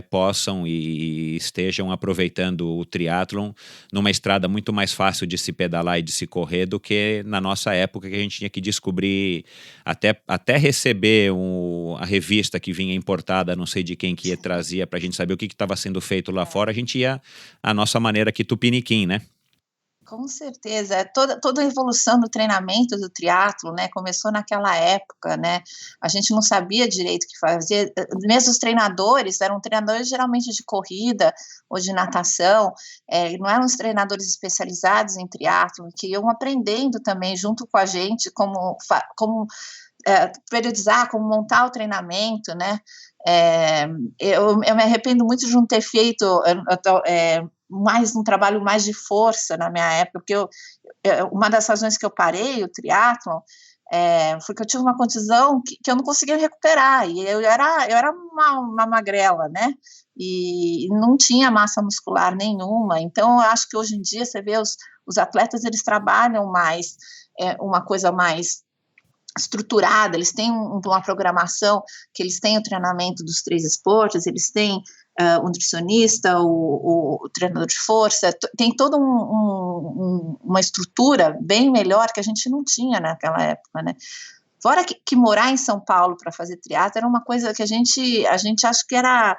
possam e estejam aproveitando o triatlon numa estrada muito mais fácil de se pedalar e de se correr do que na nossa época, que a gente tinha que descobrir, até receber a revista que vinha importada, não sei de quem que trazia, para a gente saber o que estava sendo feito lá fora. A gente ia a nossa maneira aqui tupiniquim, né? Com certeza, toda a evolução do treinamento do triatlo, né, começou naquela época, né, a gente não sabia direito o que fazer, mesmo os treinadores, eram treinadores geralmente de corrida ou de natação, não eram os treinadores especializados em triatlo, que iam aprendendo também junto com a gente como periodizar, como montar o treinamento, né. Eu me arrependo muito de não ter feito um trabalho mais de força na minha época, porque uma das razões que eu parei o triatlon porque eu tive uma contusão que eu não conseguia recuperar, e eu era uma magrela, né, e não tinha massa muscular nenhuma. Então eu acho que hoje em dia você vê os atletas, eles trabalham mais, uma coisa mais estruturada, eles têm uma programação, que eles têm o treinamento dos 3 esportes, eles têm o nutricionista, o treinador de força, tem toda uma estrutura bem melhor que a gente não tinha naquela época, né? Fora que morar em São Paulo para fazer triatlo era uma coisa que a gente acha que era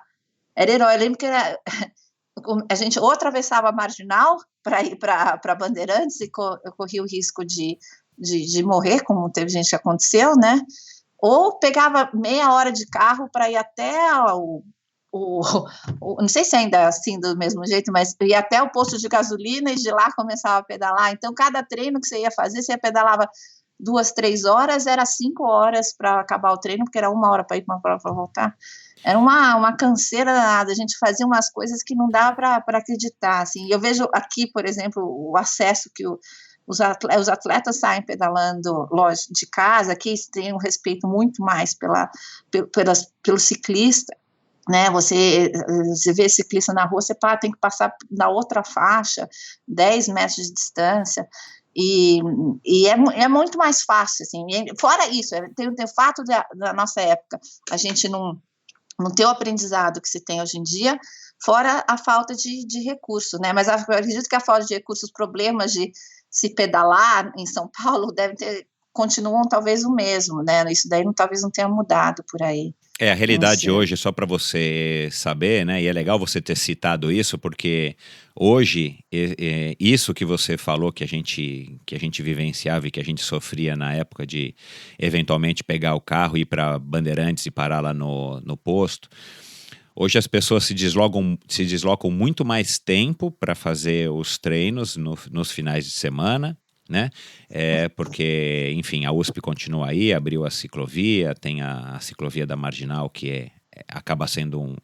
herói. Eu lembro que a gente ou atravessava a Marginal para ir para Bandeirantes, e eu corria o risco de morrer, como teve gente que aconteceu, né? Ou pegava meia hora de carro para ir até não sei se ainda é assim do mesmo jeito, mas ia até o posto de gasolina e de lá começava a pedalar. Então, cada treino que você ia fazer, você pedalava 2, 3 horas, era 5 horas para acabar o treino, porque era 1 hora para ir para uma prova para voltar. Era uma canseira danada, a gente fazia umas coisas que não dava para acreditar, assim. Eu vejo aqui, por exemplo, o acesso que os atletas saem pedalando longe de casa, aqui tem um respeito muito mais pelo ciclista, né? Você vê ciclista na rua, você tem que passar na outra faixa, 10 metros de distância, e é muito mais fácil, assim. Fora isso, tem o fato da nossa época, a gente não ter o aprendizado que se tem hoje em dia, fora a falta de recurso, né? Mas eu acredito que a falta de recursos, os problemas de se pedalar em São Paulo continuam talvez o mesmo, né? Isso daí talvez não tenha mudado por aí. A realidade hoje, só para você saber, né? E é legal você ter citado isso, porque hoje, isso que você falou que a gente vivenciava e que a gente sofria na época de eventualmente pegar o carro, ir para Bandeirantes e parar lá no posto. Hoje as pessoas se deslocam muito mais tempo para fazer os treinos nos finais de semana, né? Porque, enfim, a USP continua aí, abriu a ciclovia, tem a ciclovia da Marginal, que acaba sendo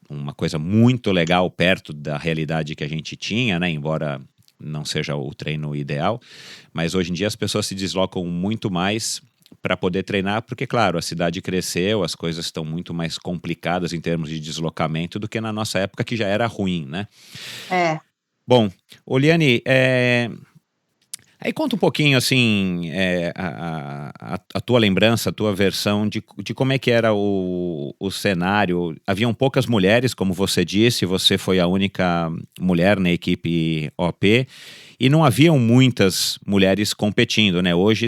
uma coisa muito legal perto da realidade que a gente tinha, né? Embora não seja o treino ideal, mas hoje em dia as pessoas se deslocam muito mais para poder treinar, porque, claro, a cidade cresceu, as coisas estão muito mais complicadas em termos de deslocamento do que na nossa época, que já era ruim, né? Bom, Oliane, aí conta um pouquinho, assim, a tua lembrança, a tua versão de como é que era o cenário. Haviam poucas mulheres, como você disse, você foi a única mulher na equipe OP, e não haviam muitas mulheres competindo, né? Hoje,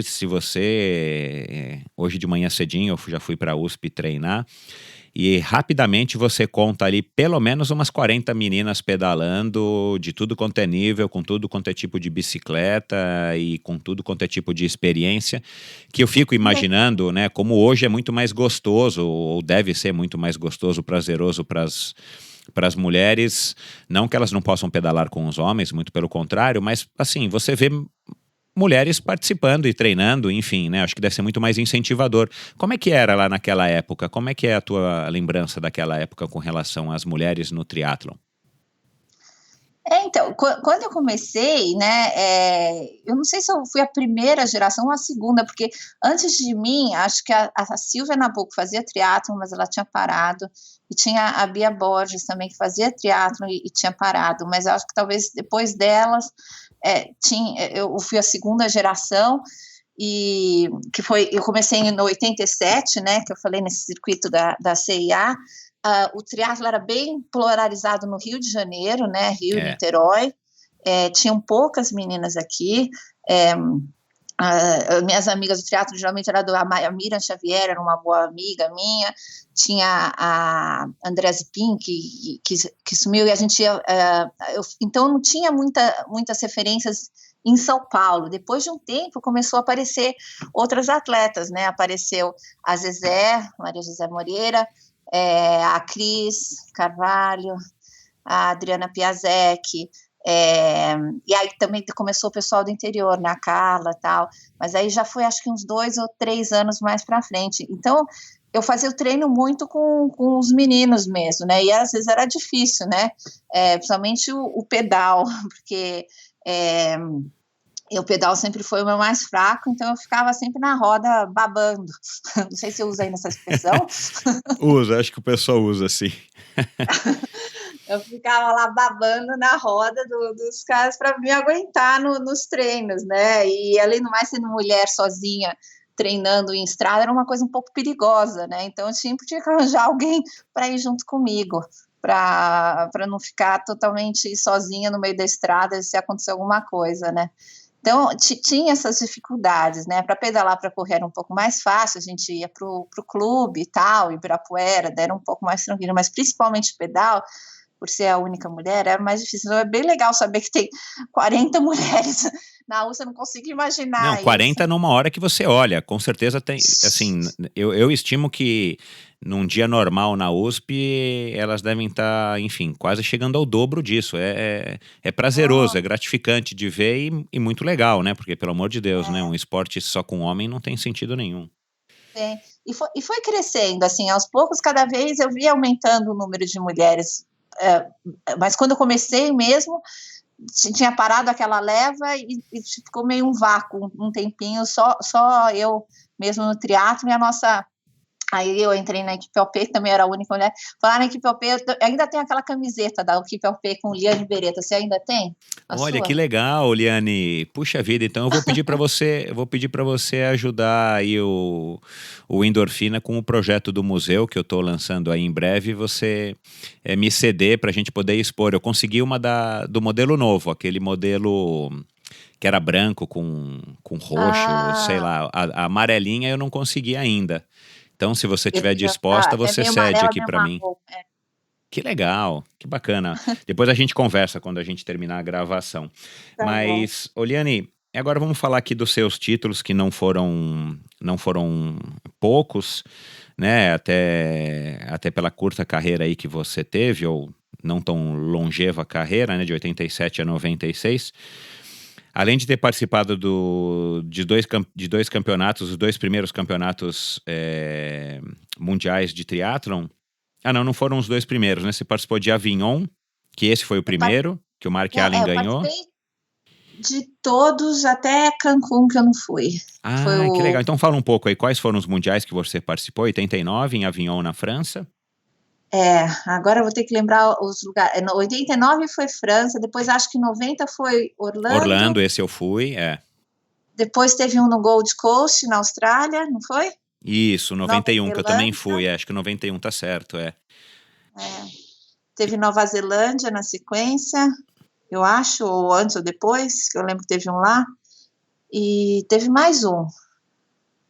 hoje de manhã cedinho, eu já fui para a USP treinar, e rapidamente você conta ali pelo menos umas 40 meninas pedalando de tudo quanto é nível, com tudo quanto é tipo de bicicleta e com tudo quanto é tipo de experiência, que eu fico imaginando, né, como hoje é muito mais gostoso, ou deve ser muito mais gostoso, prazeroso para as mulheres, não que elas não possam pedalar com os homens, muito pelo contrário, mas assim, você vê mulheres participando e treinando, enfim, né? Acho que deve ser muito mais incentivador. Como é que era lá naquela época? Como é que é a tua lembrança daquela época com relação às mulheres no triatlon? Então, quando eu comecei, né, eu não sei se eu fui a primeira geração ou a segunda, porque antes de mim, acho que a Silvia Nabuco fazia triatlon, mas ela tinha parado, e tinha a Bia Borges também, que fazia triatlon e tinha parado, mas eu acho que talvez depois delas, eu fui a segunda geração, e que eu comecei em 87, né, que eu falei nesse circuito da CIA. O triatlo era bem polarizado no Rio de Janeiro, né, Rio e Niterói, tinham poucas meninas aqui, minhas amigas do triatlo geralmente era a Miriam Xavier, era uma boa amiga minha, tinha a Andréa Zipin, que sumiu, e a gente ia, então não tinha muitas referências em São Paulo. Depois de um tempo começou a aparecer outras atletas, né, apareceu a Zezé, Maria José Moreira, a Cris Carvalho, a Adriana Piasecki, e aí também começou o pessoal do interior, né, a Carla e tal, mas aí já foi acho que uns 2 ou 3 anos mais para frente. Então eu fazia o treino muito com os meninos mesmo, né, e às vezes era difícil, né, principalmente o pedal, porque E o pedal sempre foi o meu mais fraco, então eu ficava sempre na roda babando. Não sei se eu usei nessa expressão. Usa, acho que o pessoal usa, sim. Eu ficava lá babando na roda dos caras para me aguentar nos treinos, né? E além do mais, sendo mulher sozinha treinando em estrada, era uma coisa um pouco perigosa, né? Então eu sempre tinha que arranjar alguém para ir junto comigo, para não ficar totalmente sozinha no meio da estrada se acontecer alguma coisa, né? Então, tinha essas dificuldades, né? Para pedalar, para correr era um pouco mais fácil, a gente ia para o clube e tal, Ibirapuera, era um pouco mais tranquilo, mas principalmente pedal, por ser a única mulher, era mais difícil. Então, é bem legal saber que tem 40 mulheres na USP, eu não consigo imaginar Não, 40 isso. numa hora que você olha, com certeza tem, assim, eu estimo que num dia normal na USP, elas devem estar, enfim, quase chegando ao dobro disso. É prazeroso, é gratificante de ver e muito legal, né? Porque, pelo amor de Deus, né? Um esporte só com homem não tem sentido nenhum. E foi crescendo, assim, aos poucos, cada vez eu via aumentando o número de mulheres, mas quando eu comecei mesmo, tinha parado aquela leva e ficou meio um vácuo, um tempinho, só eu mesmo no triatlo e a nossa... Aí eu entrei na equipe OP, que também era a única mulher. Falar na equipe OP, ainda tem aquela camiseta da equipe OP com Liane Beretta. Você ainda tem? Olha que legal, Liane. Puxa vida, então eu vou pedir para você ajudar aí o Endorfina com o projeto do museu que eu estou lançando aí em breve. Você me ceder para a gente poder expor. Eu consegui uma do modelo novo, aquele modelo que era branco com roxo, sei lá. A amarelinha eu não consegui ainda. Então, se você estiver disposta, você cede aqui para mim. Que legal, que bacana. Depois a gente conversa quando a gente terminar a gravação. Tá Mas, Oliane, agora vamos falar aqui dos seus títulos, que não foram poucos, né? Até pela curta carreira aí que você teve, ou não tão longeva carreira, né? De 87 a 96. Além de ter participado de dois campeonatos, os dois primeiros campeonatos mundiais de triatlon. Ah, não foram os dois primeiros, né? Você participou de Avignon, que esse foi o primeiro, que o Mark Allen ganhou. Eu participei de todos até Cancún, que eu não fui. Ah, que legal. Então fala um pouco aí, quais foram os mundiais que você participou? 89 em Avignon, na França? Agora eu vou ter que lembrar os lugares. 89 foi França, depois acho que 90 foi Orlando. Orlando, esse eu fui, Depois teve um no Gold Coast, na Austrália, não foi? Isso, 91, que eu também fui, acho que 91 tá certo, Teve Nova Zelândia na sequência, eu acho, ou antes ou depois, que eu lembro que teve um lá. E teve mais um.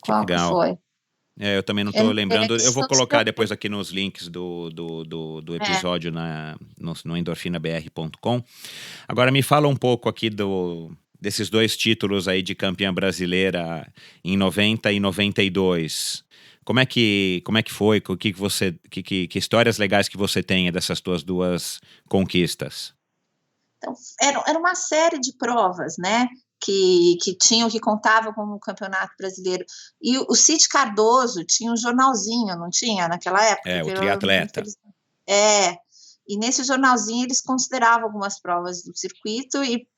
Qual que foi? Eu também não estou lembrando. Eu vou colocar depois aqui nos links do episódio no endorfinabr.com. Agora me fala um pouco aqui desses dois títulos aí de campeã brasileira em 90 e 92. Como é que foi? Que histórias legais que você tem dessas tuas duas conquistas? Então, era uma série de provas, né? Que contavam como o Campeonato Brasileiro. E o Cid Cardoso tinha um jornalzinho, não tinha, naquela época? O Triatleta. E nesse jornalzinho eles consideravam algumas provas do circuito e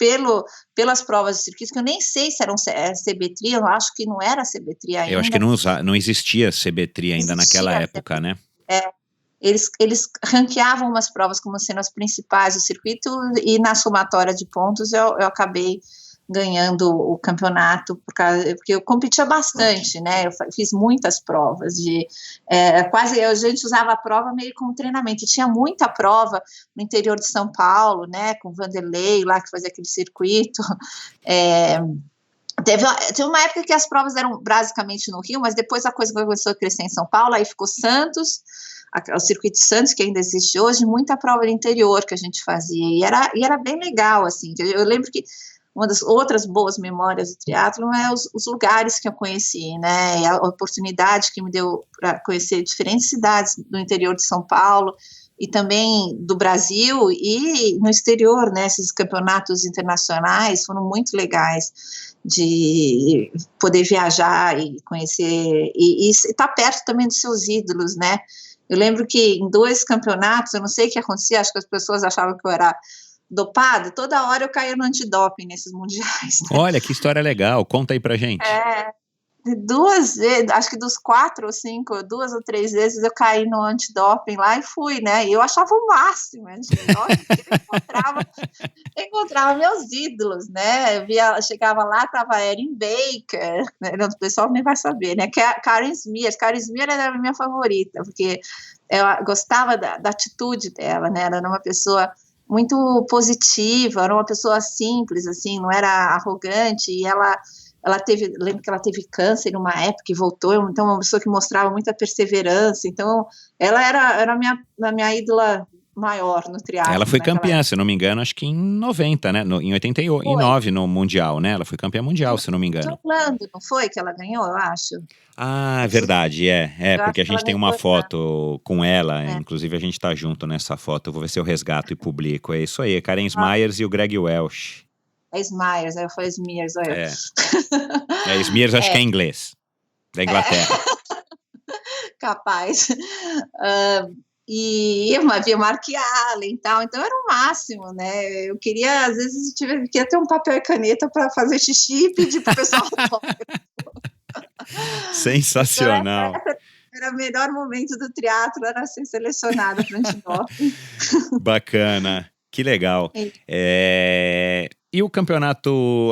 pelas provas do circuito, que eu nem sei se eram CB-Tri, eu acho que não era CB-Tri ainda. Eu acho que não existia CB-Tri ainda naquela época, né? Eles ranqueavam umas provas como sendo as principais do circuito e na somatória de pontos eu acabei ganhando o campeonato, porque eu competia bastante, né? Eu fiz muitas provas a gente usava a prova meio como treinamento, e tinha muita prova no interior de São Paulo, né? Com Vanderlei lá, que fazia aquele circuito. Teve uma época que as provas eram basicamente no Rio, mas depois a coisa começou a crescer em São Paulo, aí ficou Santos, o circuito de Santos, que ainda existe hoje, muita prova no interior que a gente fazia, e era bem legal, assim. Eu lembro que uma das outras boas memórias do triatlon os lugares que eu conheci, né, e a oportunidade que me deu para conhecer diferentes cidades do interior de São Paulo e também do Brasil e no exterior, né, esses campeonatos internacionais foram muito legais de poder viajar e conhecer e estar perto também dos seus ídolos, né. Eu lembro que em 2 campeonatos, eu não sei o que acontecia, acho que as pessoas achavam que eu era dopado, toda hora eu caía no antidoping nesses mundiais, né? Olha, que história legal. Conta aí pra gente. Duas vezes, acho que dos 4 ou 5, 2 ou 3 vezes eu caí no antidoping lá e fui, né? E eu achava o máximo, né? Eu encontrava meus ídolos, né? Chegava lá, tava a Erin Baker, né? O pessoal nem vai saber, né? Karen Smith era a minha favorita, porque eu gostava da atitude dela, né? Ela era uma pessoa muito positiva, era uma pessoa simples, assim, não era arrogante, e lembro que ela teve câncer numa época e voltou, então uma pessoa que mostrava muita perseverança, então ela era a minha ídola maior no triatlo. Ela foi campeã, se não me engano, acho que em 90, né? Em 89 no Mundial, né? Ela foi campeã mundial, se não me engano. De Orlando, não foi que ela ganhou, eu acho? Ah, verdade, porque a gente tem uma foto com ela, inclusive a gente tá junto nessa foto, eu vou ver se eu resgato e publico. É isso aí, Karen Smyers e o Greg Welch. É Smyers, eu falei Smears, olha. Smears acho que é inglês, da Inglaterra. Capaz. E eu havia Mark Allen e tal, então era o máximo, né? Eu queria, às vezes, queria ter um papel e caneta para fazer xixi e pedir pro pessoal Sensacional. Então, era o melhor momento do triatlo, era ser selecionada para antidoping. Bacana, que legal. E o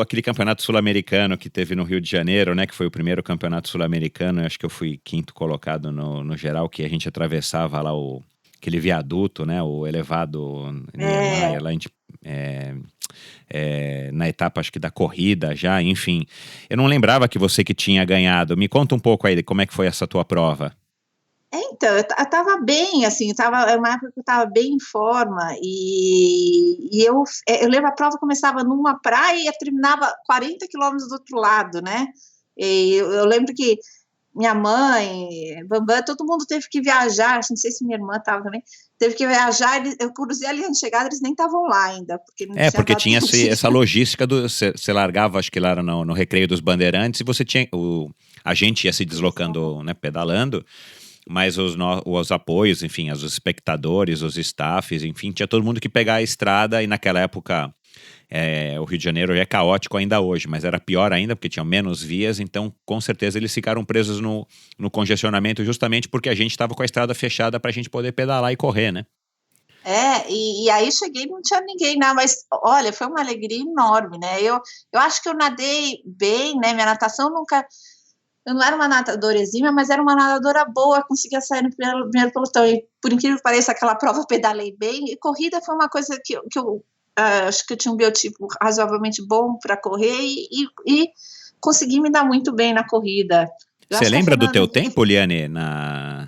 aquele campeonato sul-americano que teve no Rio de Janeiro, né? Que foi o primeiro campeonato sul-americano, eu acho que eu fui 5º colocado no geral, que a gente atravessava lá aquele viaduto, né? O elevado Niemeyer, lá na etapa, acho que da corrida já, enfim. Eu não lembrava que você que tinha ganhado. Me conta um pouco aí, como é que foi essa tua prova? Então, eu tava bem, assim, uma época que eu tava bem em forma, e eu lembro a prova começava numa praia e terminava 40 quilômetros do outro lado, né? E eu lembro que minha mãe, Bambam, todo mundo teve que viajar, não sei se minha irmã estava também, teve que viajar, eu cruzei a linha de chegada, eles nem estavam lá ainda. Porque tinha essa logística, você largava, acho que lá no Recreio dos Bandeirantes, e você tinha, a gente ia se deslocando, né, pedalando, mas os apoios, enfim, os espectadores, os staffs, enfim, tinha todo mundo que pegar a estrada, e naquela época o Rio de Janeiro já é caótico ainda hoje, mas era pior ainda porque tinha menos vias, então com certeza eles ficaram presos no congestionamento justamente porque a gente estava com a estrada fechada para a gente poder pedalar e correr, né? E aí cheguei, não tinha ninguém, não, mas olha, foi uma alegria enorme, né? Eu acho que eu nadei bem, né? Minha natação eu não era uma nadadora exímia, mas era uma nadadora boa, conseguia sair no primeiro pelotão, e por incrível que pareça, aquela prova eu pedalei bem, e corrida foi uma coisa que eu acho que eu tinha um biotipo razoavelmente bom para correr, e consegui me dar muito bem na corrida. Você lembra do teu tempo, Liane, na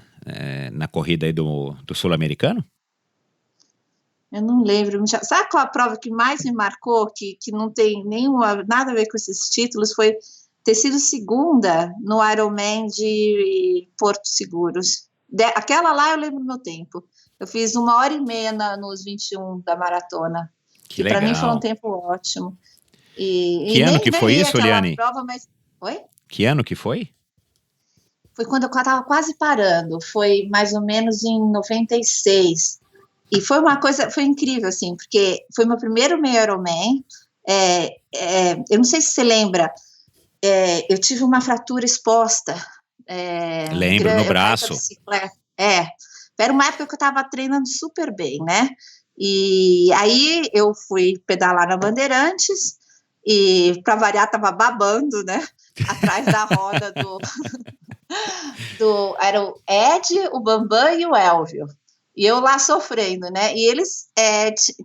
corrida aí do Sul-Americano? Eu não lembro. Sabe qual a prova que mais me marcou, que não tem nada a ver com esses títulos, foi ter sido segunda no Ironman de Porto Seguros. Aquela lá eu lembro do meu tempo. Eu fiz 1h30 nos 21 da maratona. Que para mim foi um tempo ótimo. Que ano que foi isso, Liane? Oi? Que ano que foi? Foi quando eu estava quase parando. Foi mais ou menos em 96. E foi uma coisa, foi incrível, assim, porque foi meu primeiro meio Ironman. Eu não sei se você lembra, eu tive uma fratura exposta. Lembro, no braço. Era uma época que eu estava treinando super bem, né? E aí eu fui pedalar na Bandeirantes, e para variar estava babando, né? Atrás da roda era o Ed, o Bambam e o Elvio. E eu lá sofrendo, né? E eles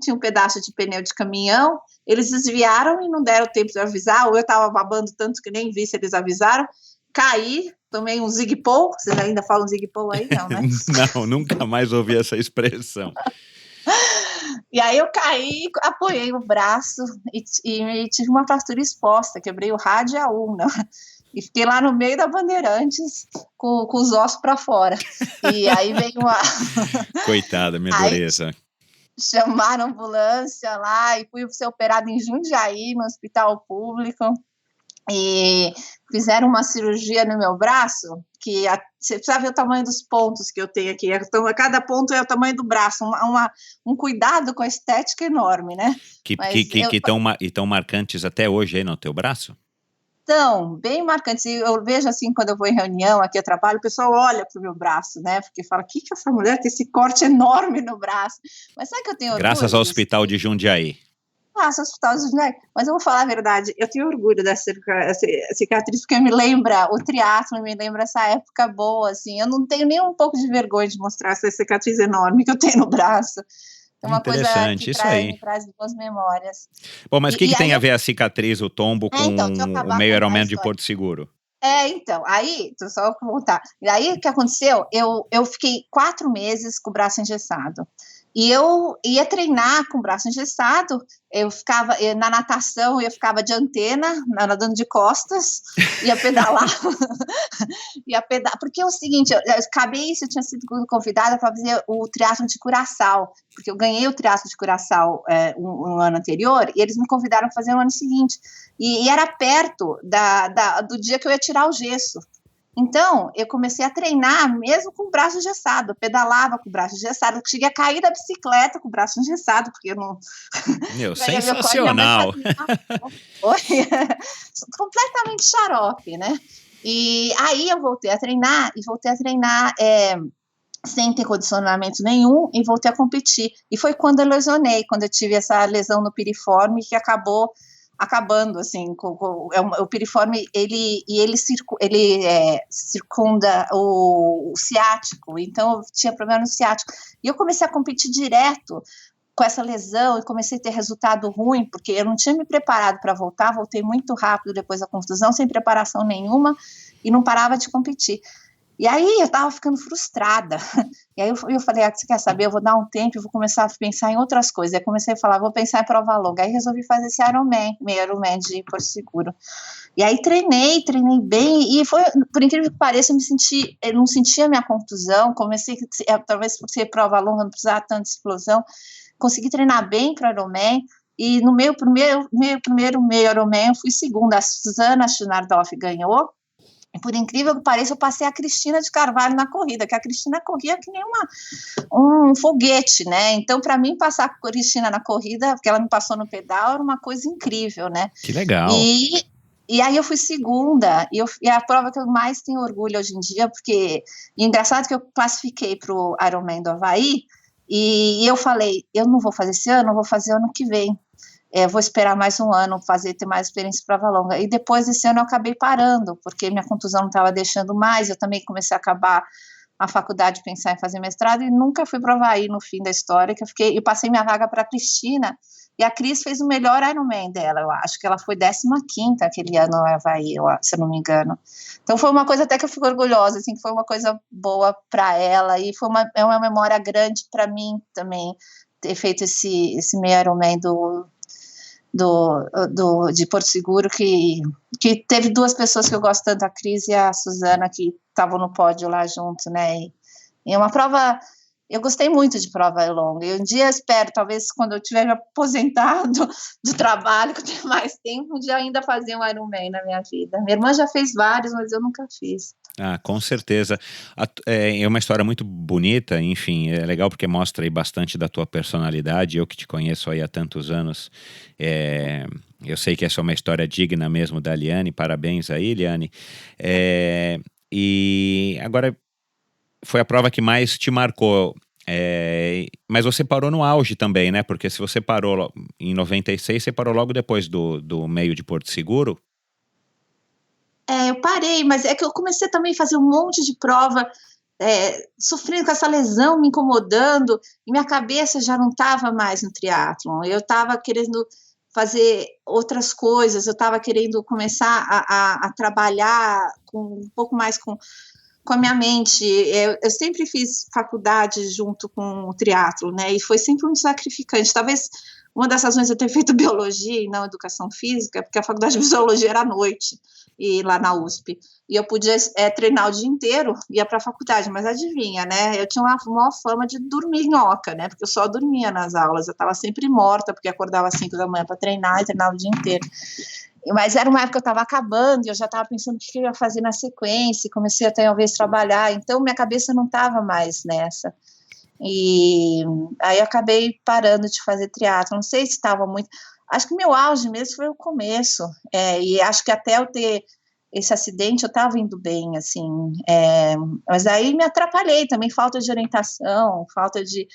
tinham um pedaço de pneu de caminhão, eles desviaram e não deram tempo de avisar, ou eu estava babando tanto que nem vi se eles avisaram, caí, tomei um zig-pole. Vocês ainda falam zig-pole aí, não, né? Não, nunca mais ouvi essa expressão. E aí eu caí, apoiei o braço e tive uma fratura exposta, quebrei o rádio A1, né? E fiquei lá no meio da Bandeirantes com os ossos para fora. E aí veio uma... Coitada, minha dureza. Chamaram a ambulância lá e fui ser operada em Jundiaí, no hospital público. e fizeram uma cirurgia no meu braço, que você precisa ver o tamanho dos pontos que eu tenho aqui, então, cada ponto é o tamanho do braço, um cuidado com a estética enorme, né? Que estão marcantes até hoje aí no teu braço? Então, bem marcantes. Eu vejo assim, quando eu vou em reunião, aqui eu trabalho, o pessoal olha para o meu braço, né? Porque fala, que essa mulher tem esse corte enorme no braço? Mas sabe que eu tenho orgulho? Graças ao Hospital de Jundiaí. Hospital de Jundiaí. Mas eu vou falar a verdade, eu tenho orgulho dessa cicatriz, porque me lembra o triatlo, me lembra essa época boa, assim. Eu não tenho nem um pouco de vergonha de mostrar essa cicatriz enorme que eu tenho no braço. É uma coisa que me traz boas memórias. Bom, mas o que tem a ver a cicatriz, o tombo, com o meio Ironman de Porto Seguro? Então, aí, só voltar. E aí, o que aconteceu? Eu fiquei 4 meses com o braço engessado. E eu ia treinar com o braço engessado, eu ficava na natação, eu ficava de antena, nadando de costas, ia pedalar, porque é o seguinte, eu tinha sido convidada para fazer o triatlo de Curaçao, porque eu ganhei o triatlo de Curaçao um ano anterior, e eles me convidaram para fazer no ano seguinte, e era perto do dia que eu ia tirar o gesso. Então, eu comecei a treinar mesmo com o braço engessado, eu pedalava com o braço engessado, eu cheguei a cair da bicicleta com o braço engessado, porque eu não... Sensacional! Completamente xarope, né? E aí eu voltei a treinar, sem ter condicionamento nenhum, e voltei a competir. E foi quando eu lesionei, quando eu tive essa lesão no piriforme, que acabou acabando, assim, o piriforme, ele circunda o ciático, então eu tinha problema no ciático, e eu comecei a competir direto com essa lesão, e comecei a ter resultado ruim, porque eu não tinha me preparado para voltar, voltei muito rápido depois da contusão, sem preparação nenhuma, e não parava de competir. E aí eu estava ficando frustrada, e aí eu falei, você quer saber, eu vou dar um tempo, eu vou começar a pensar em outras coisas, aí comecei a falar, vou pensar em prova longa, aí resolvi fazer esse meio Ironman de Porto Seguro, e aí treinei bem, e foi, por incrível que pareça, eu não sentia a minha contusão, comecei, talvez por ser prova longa, não precisava tanta explosão, consegui treinar bem para Ironman, e no meu primeiro meio Ironman eu fui segunda, a Suzana Schnardoff ganhou, e por incrível que pareça, eu passei a Cristina de Carvalho na corrida, que a Cristina corria que nem um foguete, né? Então, para mim, passar a Cristina na corrida, porque ela me passou no pedal, era uma coisa incrível, né? Que legal! E aí eu fui segunda, e a prova que eu mais tenho orgulho hoje em dia, porque engraçado que eu classifiquei para o Ironman do Havaí, e eu falei, eu não vou fazer esse ano, eu vou fazer ano que vem. Vou esperar mais um ano, ter mais experiência em prova longa. E depois desse ano eu acabei parando, porque minha contusão não estava deixando mais, eu também comecei a acabar a faculdade, pensar em fazer mestrado, e nunca fui para o Havaí no fim da história, que eu passei minha vaga para a Cristina, e a Cris fez o melhor Ironman dela, eu acho que ela foi 15ª aquele ano no Havaí, se eu não me engano. Então foi uma coisa até que eu fico orgulhosa, assim, que foi uma coisa boa para ela, e é uma memória grande para mim também, ter feito esse meio Ironman de Porto Seguro, que teve 2 pessoas que eu gosto tanto, a Cris e a Suzana, que estavam no pódio lá junto, né, e é uma prova, eu gostei muito de prova longa, e um dia eu espero, talvez quando eu tiver me aposentado do trabalho, que eu tenho mais tempo, de ainda fazer um Ironman na minha vida. Minha irmã já fez vários, mas eu nunca fiz. Com certeza. É uma história muito bonita, enfim, é legal porque mostra aí bastante da tua personalidade, eu que te conheço aí há tantos anos, eu sei que essa é uma história digna mesmo da Liane, parabéns aí, Liane. E agora, foi a prova que mais te marcou, mas você parou no auge também, né? Porque se você parou em 96, você parou logo depois do meio de Porto Seguro. Eu parei, mas é que eu comecei também a fazer um monte de prova, sofrendo com essa lesão, me incomodando, e minha cabeça já não estava mais no triatlon, eu estava querendo fazer outras coisas, eu estava querendo começar a trabalhar um pouco mais com a minha mente. Eu sempre fiz faculdade junto com o triatlo, né, e foi sempre muito sacrificante. Talvez uma das razões de eu ter feito biologia e não educação física, porque a faculdade de biologia era à noite, e lá na USP, e eu podia treinar o dia inteiro, ia para a faculdade, mas adivinha, né, eu tinha uma maior fama de dorminhoca, né, porque eu só dormia nas aulas, eu estava sempre morta, porque acordava às 5 da manhã para treinar e treinava o dia inteiro. Mas era uma época que eu estava acabando e eu já estava pensando o que eu ia fazer na sequência, comecei a talvez trabalhar, então minha cabeça não estava mais nessa. E aí eu acabei parando de fazer triatlo, não sei se estava muito, acho que meu auge mesmo foi o começo, e acho que até eu ter esse acidente eu estava indo bem, assim, mas aí me atrapalhei também, falta de orientação, falta de,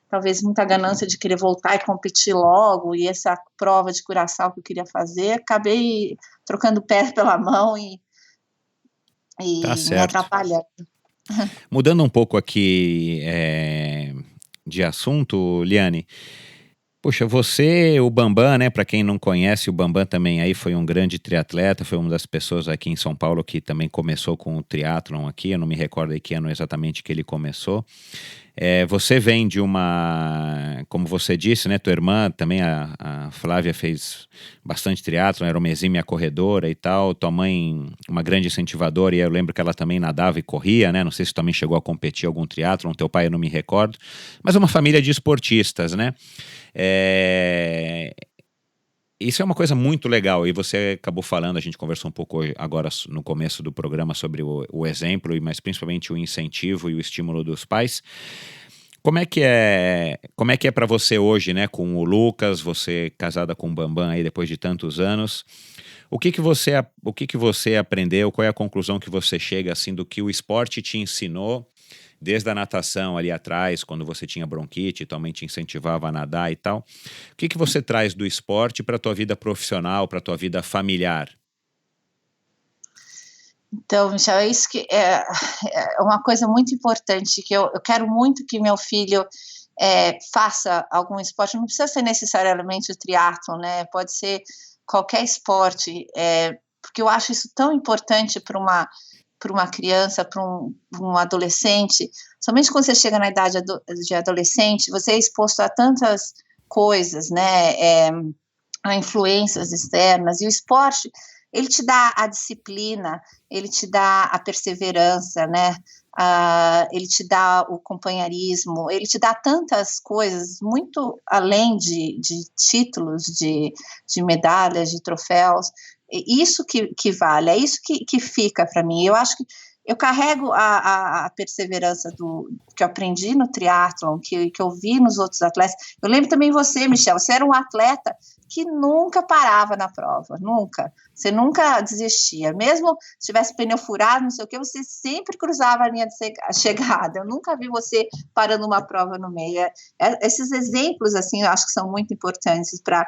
talvez, muita ganância de querer voltar e competir logo, e essa prova de Curaçao que eu queria fazer, acabei trocando o pé pela mão e Tá me certo. atrapalhando. Mudando um pouco aqui de assunto, Liane. Poxa, você, o Bambam, né? Para quem não conhece, o Bambam também aí foi um grande triatleta, foi uma das pessoas aqui em São Paulo que também começou com o triatlon aqui. Eu não me recordo aí que ano exatamente que ele começou. Você vem de uma, como você disse, né? Tua irmã também, a Flávia, fez bastante triatlon, era uma exímia corredora e tal. Tua mãe, uma grande incentivadora, e eu lembro que ela também nadava e corria, né? Não sei se também chegou a competir algum triatlon. Teu pai eu não me recordo, mas uma família de esportistas, né? Isso é uma coisa muito legal, e você acabou falando, a gente conversou um pouco agora no começo do programa sobre o exemplo, mas principalmente o incentivo e o estímulo dos pais. Como é que é para você hoje, né, com o Lucas, você casada com o Bambam aí depois de tantos anos? O que que você aprendeu? Qual é a conclusão que você chega assim do que o esporte te ensinou? Desde a natação ali atrás, quando você tinha bronquite, tua mãe te incentivava a nadar e tal. O que que você traz do esporte para a tua vida profissional, para a tua vida familiar? Então, Michel, isso que é uma coisa muito importante, que eu quero muito que meu filho faça algum esporte, não precisa ser necessariamente o triatlo, né? Pode ser qualquer esporte, porque eu acho isso tão importante para uma criança, para um adolescente, somente quando você chega na idade de adolescente, você é exposto a tantas coisas, né, a influências externas, e o esporte, ele te dá a disciplina, ele te dá a perseverança, né, ele te dá o companheirismo, ele te dá tantas coisas, muito além de títulos, de medalhas, de troféus. Isso que vale, é isso que fica para mim. Eu acho que eu carrego a perseverança que eu aprendi no triatlon, que eu vi nos outros atletas. Eu lembro também você, Michel, você era um atleta que nunca parava na prova, nunca. Você nunca desistia. Mesmo se tivesse pneu furado, não sei o que, você sempre cruzava a linha de chegada. Eu nunca vi você parando uma prova no meio. Esses exemplos, assim, eu acho que são muito importantes para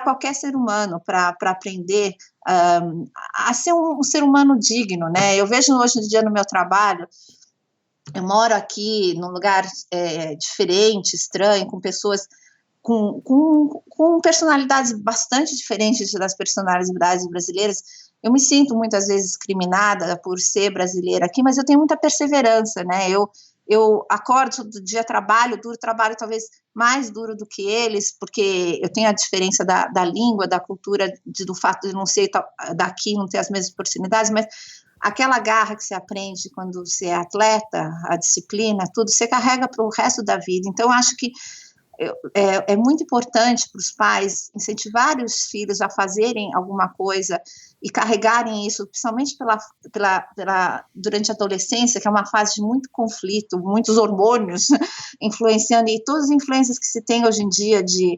qualquer ser humano, para aprender a ser um ser humano digno, né? Eu vejo hoje em dia no meu trabalho, eu moro aqui num lugar diferente, estranho, com pessoas com personalidades bastante diferentes das personalidades brasileiras. Eu me sinto muitas vezes discriminada por ser brasileira aqui, mas eu tenho muita perseverança, né? Eu acordo todo dia, trabalho talvez mais duro do que eles, porque eu tenho a diferença da língua, da cultura, do fato de não ser daqui, não ter as mesmas oportunidades, mas aquela garra que você aprende quando você é atleta, a disciplina, tudo, você carrega para o resto da vida. Então, eu acho que é muito importante para os pais incentivarem os filhos a fazerem alguma coisa e carregarem isso, principalmente durante a adolescência, que é uma fase de muito conflito, muitos hormônios influenciando, e todas as influências que se tem hoje em dia de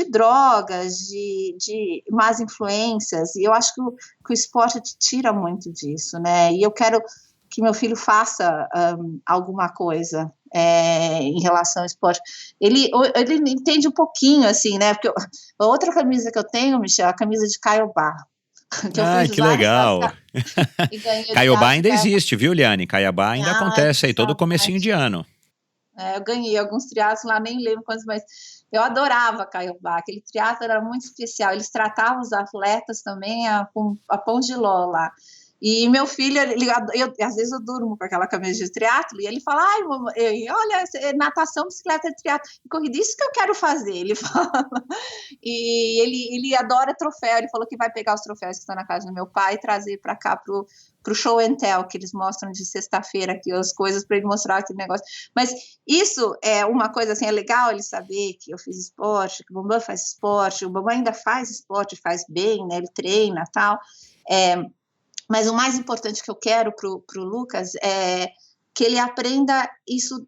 drogas, de más influências, e eu acho que o esporte te tira muito disso, né? E eu quero que meu filho faça alguma coisa em relação ao esporte. Ele entende um pouquinho, assim, né? Porque a outra camisa que eu tenho, Michel, é a camisa de Caiobá. Que legal! Caiobá ainda existe, viu, Liane? Caiobá ainda acontece aí, todo comecinho de ano. Eu ganhei alguns triatlos lá, nem lembro quantos, mas eu adorava Caiobá, aquele triatlo era muito especial, eles tratavam os atletas também com a pão de ló lá. E meu filho, às vezes eu durmo com aquela camisa de triatlo e ele fala, ai, mamãe, olha, natação, bicicleta, triatlo, corrida, isso que eu quero fazer, ele fala. E ele adora troféu, ele falou que vai pegar os troféus que estão na casa do meu pai e trazer para cá pro show and tell, que eles mostram de sexta-feira aqui as coisas para ele mostrar aquele negócio. Mas isso é uma coisa assim, é legal ele saber que eu fiz esporte, que o Bambam faz esporte, o Bambam ainda faz esporte, faz bem, né? Ele treina e tal. Mas o mais importante que eu quero pro Lucas é que ele aprenda isso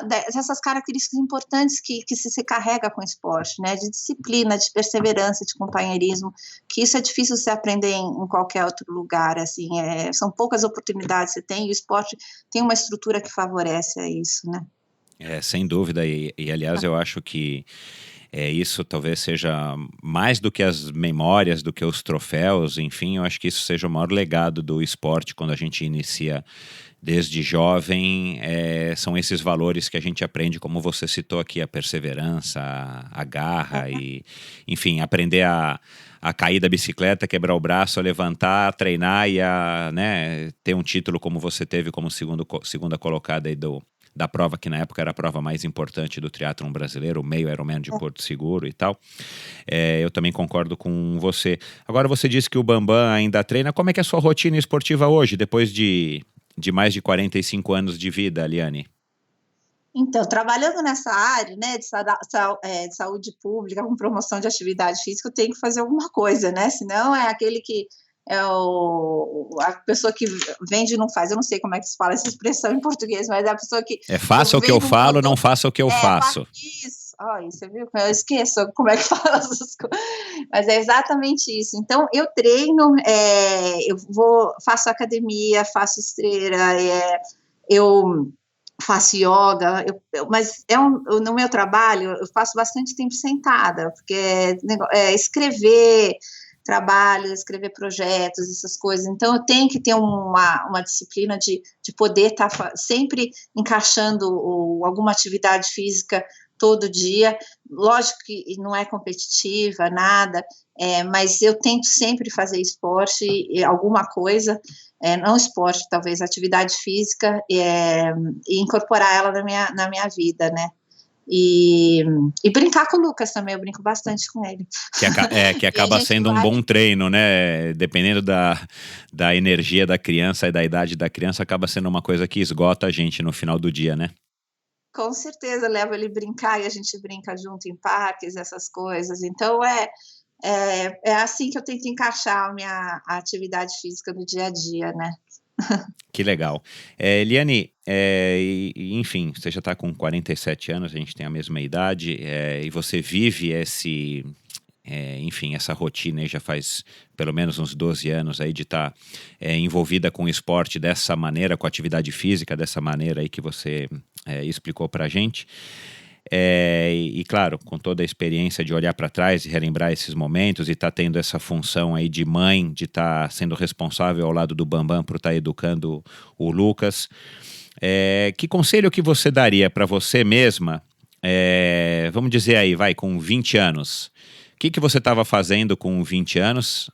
dessas características importantes que se carrega com o esporte, né? De disciplina, de perseverança, de companheirismo, que isso é difícil você aprender em qualquer outro lugar, assim, são poucas oportunidades que você tem, e o esporte tem uma estrutura que favorece a isso, né? Sem dúvida, e aliás eu acho que isso talvez seja mais do que as memórias, do que os troféus, enfim, eu acho que isso seja o maior legado do esporte quando a gente inicia desde jovem, são esses valores que a gente aprende, como você citou aqui, a perseverança, a garra e, enfim, aprender a cair da bicicleta, quebrar o braço, a levantar, a treinar e a, né, ter um título como você teve como segunda colocada aí da prova, que na época era a prova mais importante do triatlon brasileiro, o meio Ironman de Porto Seguro e tal. Eu também concordo com você. Agora, você disse que o Bambam ainda treina. Como é que é a sua rotina esportiva hoje, depois de mais de 45 anos de vida, Liane? Então, trabalhando nessa área, né, de saúde pública, com promoção de atividade física, eu tenho que fazer alguma coisa, né? Senão é aquele que a pessoa que vende e não faz. Eu não sei como é que se fala essa expressão em português, mas é a pessoa que... faça o que eu falo, não faça o que eu faço. Isso. Você viu? Eu esqueço como é que fala essas coisas. Mas é exatamente isso. Então, eu treino, faço academia, faço esteira, eu faço yoga, mas no meu trabalho eu faço bastante tempo sentada, porque escrever trabalho, escrever projetos, essas coisas. Então, eu tenho que ter uma disciplina de poder estar sempre encaixando alguma atividade física todo dia. Lógico que não é competitiva, nada, mas eu tento sempre fazer esporte, alguma coisa, não esporte, talvez atividade física, e incorporar ela na minha vida, né? E brincar com o Lucas também, eu brinco bastante com ele. Que acaba sendo um bom treino, né? Dependendo da energia da criança e da idade da criança, acaba sendo uma coisa que esgota a gente no final do dia, né? Com certeza, levo ele brincar e a gente brinca junto em parques, essas coisas. Então, é assim que eu tento encaixar a atividade física no dia a dia, né? Que legal. Liane, enfim, você já está com 47 anos, a gente tem a mesma idade, e você vive enfim, essa rotina aí já faz pelo menos uns 12 anos aí de estar envolvida com o esporte dessa maneira, com a atividade física dessa maneira aí que você explicou pra gente. E claro, com toda a experiência de olhar para trás e relembrar esses momentos e estar tendo essa função aí de mãe, de estar sendo responsável ao lado do Bambam por estar educando o Lucas, que conselho que você daria para você mesma, vamos dizer aí, com 20 anos? O que você estava fazendo com 20 anos?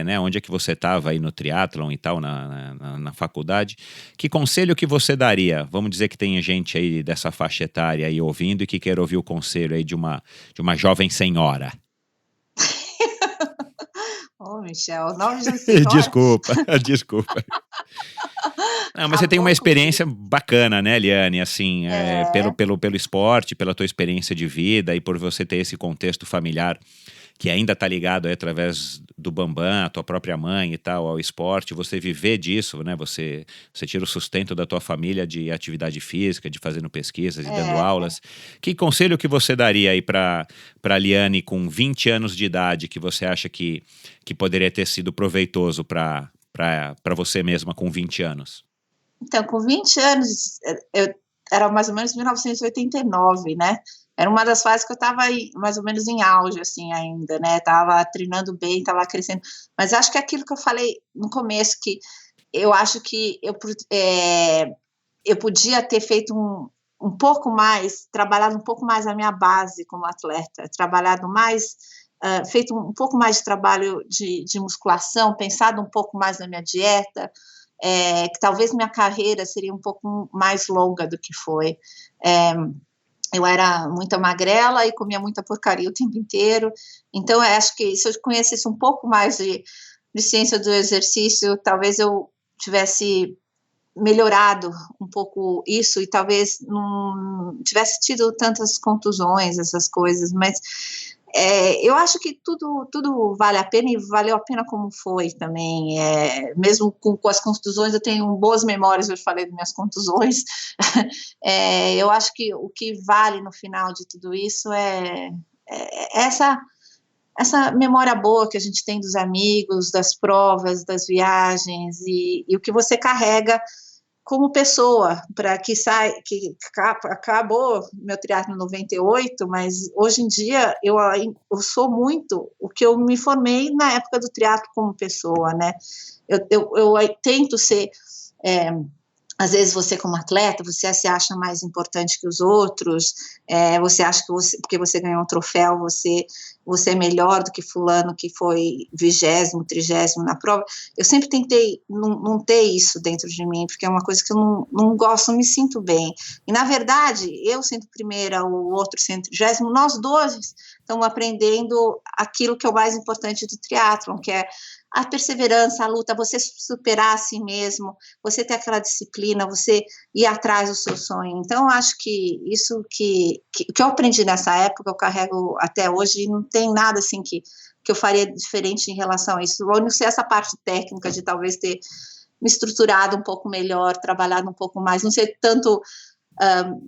Né, onde é que você estava aí no triatlon e tal, na faculdade? Que conselho que você daria? Vamos dizer que tem gente aí dessa faixa etária aí ouvindo e que quer ouvir o conselho aí de uma jovem senhora. Michel, o nome de senhora... Desculpa. Não, mas você tem uma experiência bacana, né, Liane? Assim, pelo esporte, pela tua experiência de vida e por você ter esse contexto familiar que ainda está ligado aí, através do Bambam, a tua própria mãe e tal, ao esporte, você viver disso, né? Você tira o sustento da tua família de atividade física, de fazendo pesquisas e dando aulas. Que conselho que você daria aí para Liane com 20 anos de idade que você acha que poderia ter sido proveitoso para você mesma com 20 anos? Então, com 20 anos, era mais ou menos 1989, né? Era uma das fases que eu estava mais ou menos em auge, assim, ainda, né? Tava treinando bem, tava crescendo. Mas acho que aquilo que eu falei no começo, que eu acho que eu podia ter feito um pouco mais, trabalhado um pouco mais a minha base como atleta, trabalhado mais feito um pouco mais de trabalho de musculação, pensado um pouco mais na minha dieta, que talvez minha carreira seria um pouco mais longa do que foi. Eu era muita magrela e comia muita porcaria o tempo inteiro, então eu acho que se eu conhecesse um pouco mais de ciência do exercício, talvez eu tivesse melhorado um pouco isso e talvez não tivesse tido tantas contusões, essas coisas, mas eu acho que tudo vale a pena e valeu a pena como foi também, mesmo com as contusões, eu tenho boas memórias, eu falei das minhas contusões, eu acho que o que vale no final de tudo isso é essa memória boa que a gente tem dos amigos, das provas, das viagens e o que você carrega como pessoa, para que acabou meu triatlo em 98, mas hoje em dia eu sou muito o que eu me formei na época do triatlo como pessoa, né? Eu tento ser, às vezes você como atleta, você se acha mais importante que os outros, você acha que porque você ganhou um troféu, você é melhor do que fulano que foi 20º, 30º na prova. Eu sempre tentei não ter isso dentro de mim, porque é uma coisa que eu não gosto, não me sinto bem. E, na verdade, eu sendo primeira, o outro sendo 30º, nós dois estamos aprendendo aquilo que é o mais importante do triatlon, que é a perseverança, a luta, você superar a si mesmo, você ter aquela disciplina, você ir atrás do seu sonho. Então, eu acho que isso que eu aprendi nessa época, eu carrego até hoje, e não tem nada assim que eu faria diferente em relação a isso. A não ser essa parte técnica de talvez ter me estruturado um pouco melhor, trabalhado um pouco mais, não ser tanto...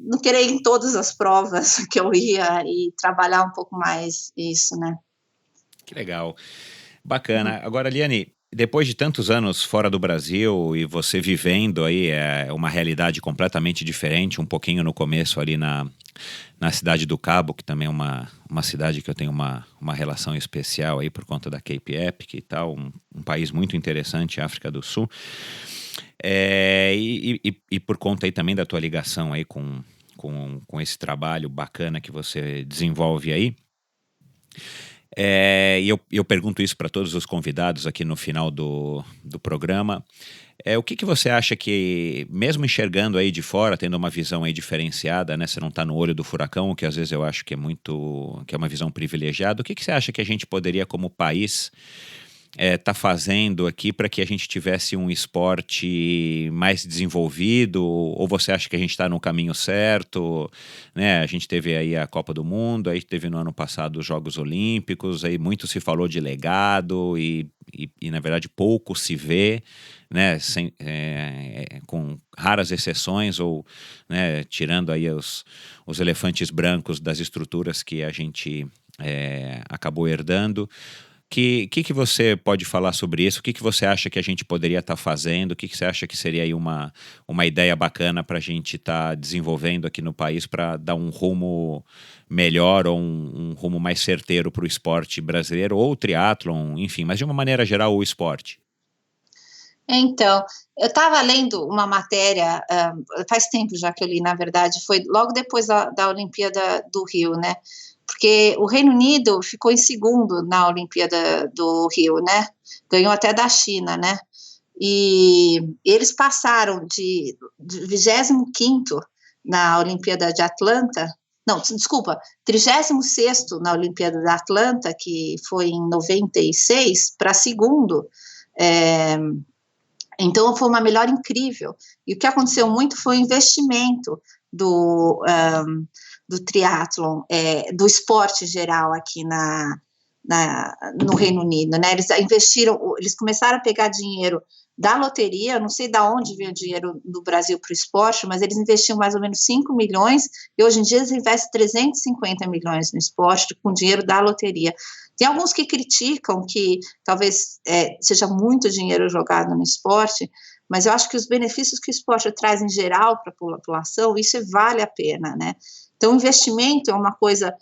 não querer ir em todas as provas que eu ia e trabalhar um pouco mais isso, né? Que legal. Bacana. Agora, Liane, depois de tantos anos fora do Brasil e você vivendo aí uma realidade completamente diferente, um pouquinho no começo ali na cidade do Cabo, que também é uma cidade que eu tenho uma relação especial aí por conta da Cape Epic e tal, um país muito interessante, África do Sul, e por conta aí também da tua ligação aí com esse trabalho bacana que você desenvolve aí. E eu pergunto isso para todos os convidados aqui no final do programa. O que você acha que, mesmo enxergando aí de fora, tendo uma visão aí diferenciada, né? Você não está no olho do furacão, o que às vezes eu acho que é uma visão privilegiada. O que você acha que a gente poderia, como país, tá fazendo aqui para que a gente tivesse um esporte mais desenvolvido? Ou você acha que a gente está no caminho certo? Né? A gente teve aí a Copa do Mundo, aí teve no ano passado os Jogos Olímpicos, aí muito se falou de legado e na verdade pouco se vê, né? Com raras exceções ou, né, tirando aí os elefantes brancos das estruturas que a gente acabou herdando. Que você pode falar sobre isso? O que você acha que a gente poderia estar fazendo? O que você acha que seria aí uma ideia bacana para a gente estar desenvolvendo aqui no país para dar um rumo melhor ou um rumo mais certeiro para o esporte brasileiro ou o triatlon, enfim, mas de uma maneira geral o esporte? Então, eu estava lendo uma matéria, faz tempo já que eu li, na verdade, foi logo depois da Olimpíada do Rio, né? Porque o Reino Unido ficou em segundo na Olimpíada do Rio, né? Ganhou até da China, né? E eles passaram de 25º na Olimpíada de Atlanta, não, desculpa, 36º na Olimpíada de Atlanta, que foi em 96, para segundo. Então, foi uma melhora incrível. E o que aconteceu muito foi o investimento do triatlon, do esporte geral aqui no Reino Unido, né? Eles começaram a pegar dinheiro da loteria, não sei de onde veio o dinheiro do Brasil para o esporte, mas eles investiam mais ou menos 5 milhões, e hoje em dia eles investem 350 milhões no esporte com dinheiro da loteria. Tem alguns que criticam que talvez seja muito dinheiro jogado no esporte, mas eu acho que os benefícios que o esporte traz em geral para a população, isso vale a pena, né? Então, o investimento é uma coisa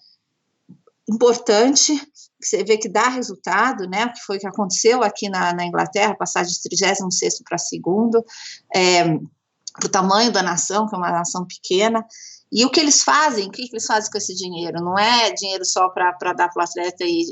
importante, que você vê que dá resultado, né? O que foi que aconteceu aqui na Inglaterra, passar de 36º para segundo. para o tamanho da nação, que é uma nação pequena. E o que eles fazem, o que eles fazem com esse dinheiro? Não é dinheiro só para dar para o atleta e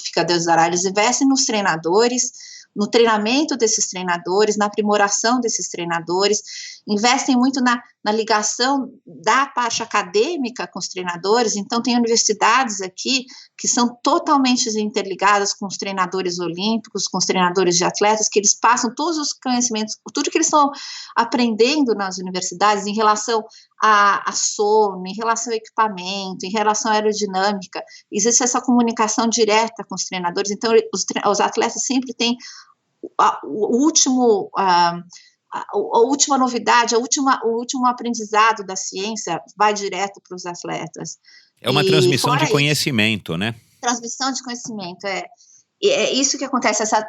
ficar Deus dará, eles investem nos treinadores, no treinamento desses treinadores, na aprimoração desses treinadores, investem muito na ligação da parte acadêmica com os treinadores. Então tem universidades aqui que são totalmente interligadas com os treinadores olímpicos, com os treinadores de atletas, que eles passam todos os conhecimentos, tudo que eles estão aprendendo nas universidades em relação a sono, em relação ao equipamento, em relação à aerodinâmica. Existe essa comunicação direta com os treinadores, então os atletas sempre têm a última novidade, o último aprendizado da ciência vai direto para os atletas. É uma transmissão de conhecimento, né? Transmissão de conhecimento, é isso que acontece, essa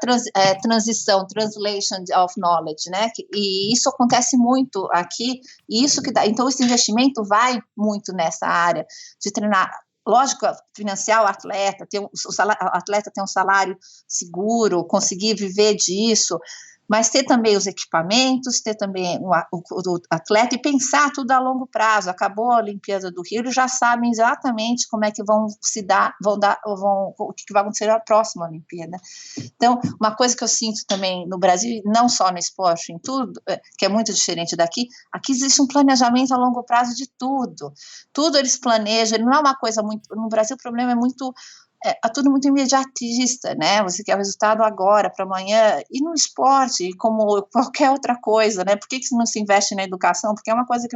transição, translation of knowledge, né? E isso acontece muito aqui, e isso que dá. Então, esse investimento vai muito nessa área de treinar. Lógico, financiar o atleta, o atleta ter um salário seguro, conseguir viver disso, mas ter também os equipamentos, ter também o atleta e pensar tudo a longo prazo. Acabou a Olimpíada do Rio, eles já sabem exatamente como é que vão se dar, o que vai acontecer na próxima Olimpíada. Então, uma coisa que eu sinto também no Brasil, não só no esporte, em tudo, que é muito diferente daqui, aqui existe um planejamento a longo prazo de tudo. Tudo eles planejam, não é uma coisa muito... No Brasil o problema é muito... tudo muito imediatista, né? Você quer o resultado agora, para amanhã, e no esporte, como qualquer outra coisa, né? Por que não se investe na educação? Porque é uma coisa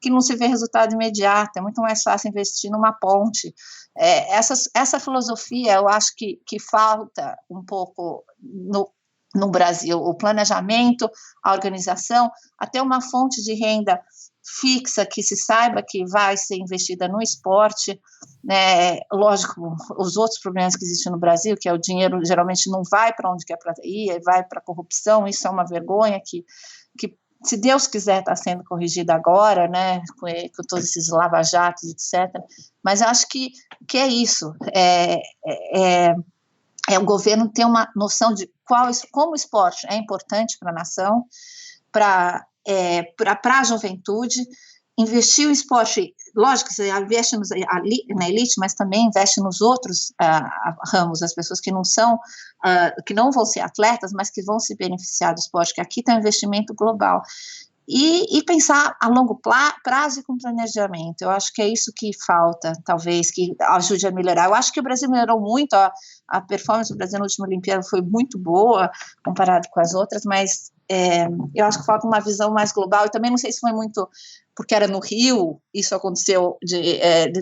que não se vê resultado imediato, é muito mais fácil investir numa ponte. Essa filosofia, eu acho que falta um pouco no Brasil, o planejamento, a organização, até uma fonte de renda fixa, que se saiba que vai ser investida no esporte, né? Lógico, os outros problemas que existem no Brasil, que é o dinheiro geralmente não vai para onde quer para ir, vai para a corrupção, isso é uma vergonha que se Deus quiser está sendo corrigido agora, né, com todos esses lava-jatos, etc. Mas eu acho que é isso, o governo ter uma noção de como o esporte é importante para a nação, para a juventude, investir o esporte, lógico, você investe na elite, mas também investe nos outros ramos, as pessoas que não são, que não vão ser atletas, mas que vão se beneficiar do esporte, que aqui tem um investimento global. E pensar a longo prazo e com planejamento. Eu acho que é isso que falta, talvez, que ajude a melhorar. Eu acho que o Brasil melhorou muito, a performance do Brasil na última Olimpíada foi muito boa, comparado com as outras, mas eu acho que falta uma visão mais global, e também não sei se foi muito porque era no Rio, isso aconteceu,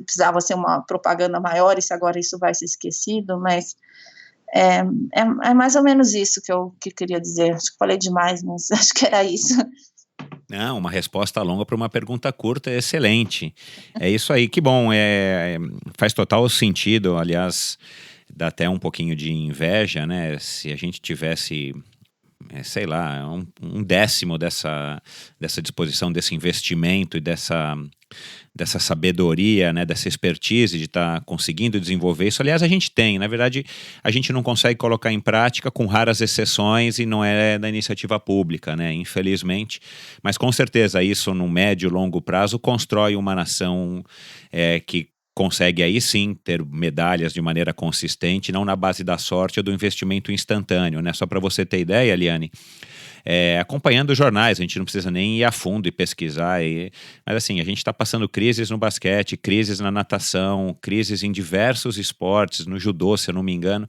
precisava ser uma propaganda maior, e se agora isso vai ser esquecido, mas é mais ou menos isso que eu queria dizer. Acho que falei demais, mas acho que era isso. Não, uma resposta longa para uma pergunta curta é excelente. É isso aí, que bom. Faz total sentido, aliás, dá até um pouquinho de inveja, né? Se a gente tivesse, sei lá, um décimo dessa disposição, desse investimento e dessa sabedoria, né, dessa expertise de estar conseguindo desenvolver isso. Aliás, a gente tem, na verdade, a gente não consegue colocar em prática, com raras exceções, e não é da iniciativa pública, né, infelizmente, mas com certeza isso no médio e longo prazo constrói uma nação que consegue aí sim ter medalhas de maneira consistente, não na base da sorte ou do investimento instantâneo, né? Só para você ter ideia, Eliane, acompanhando os jornais, a gente não precisa nem ir a fundo e pesquisar, mas assim, a gente está passando crises no basquete, crises na natação, crises em diversos esportes, no judô, se eu não me engano,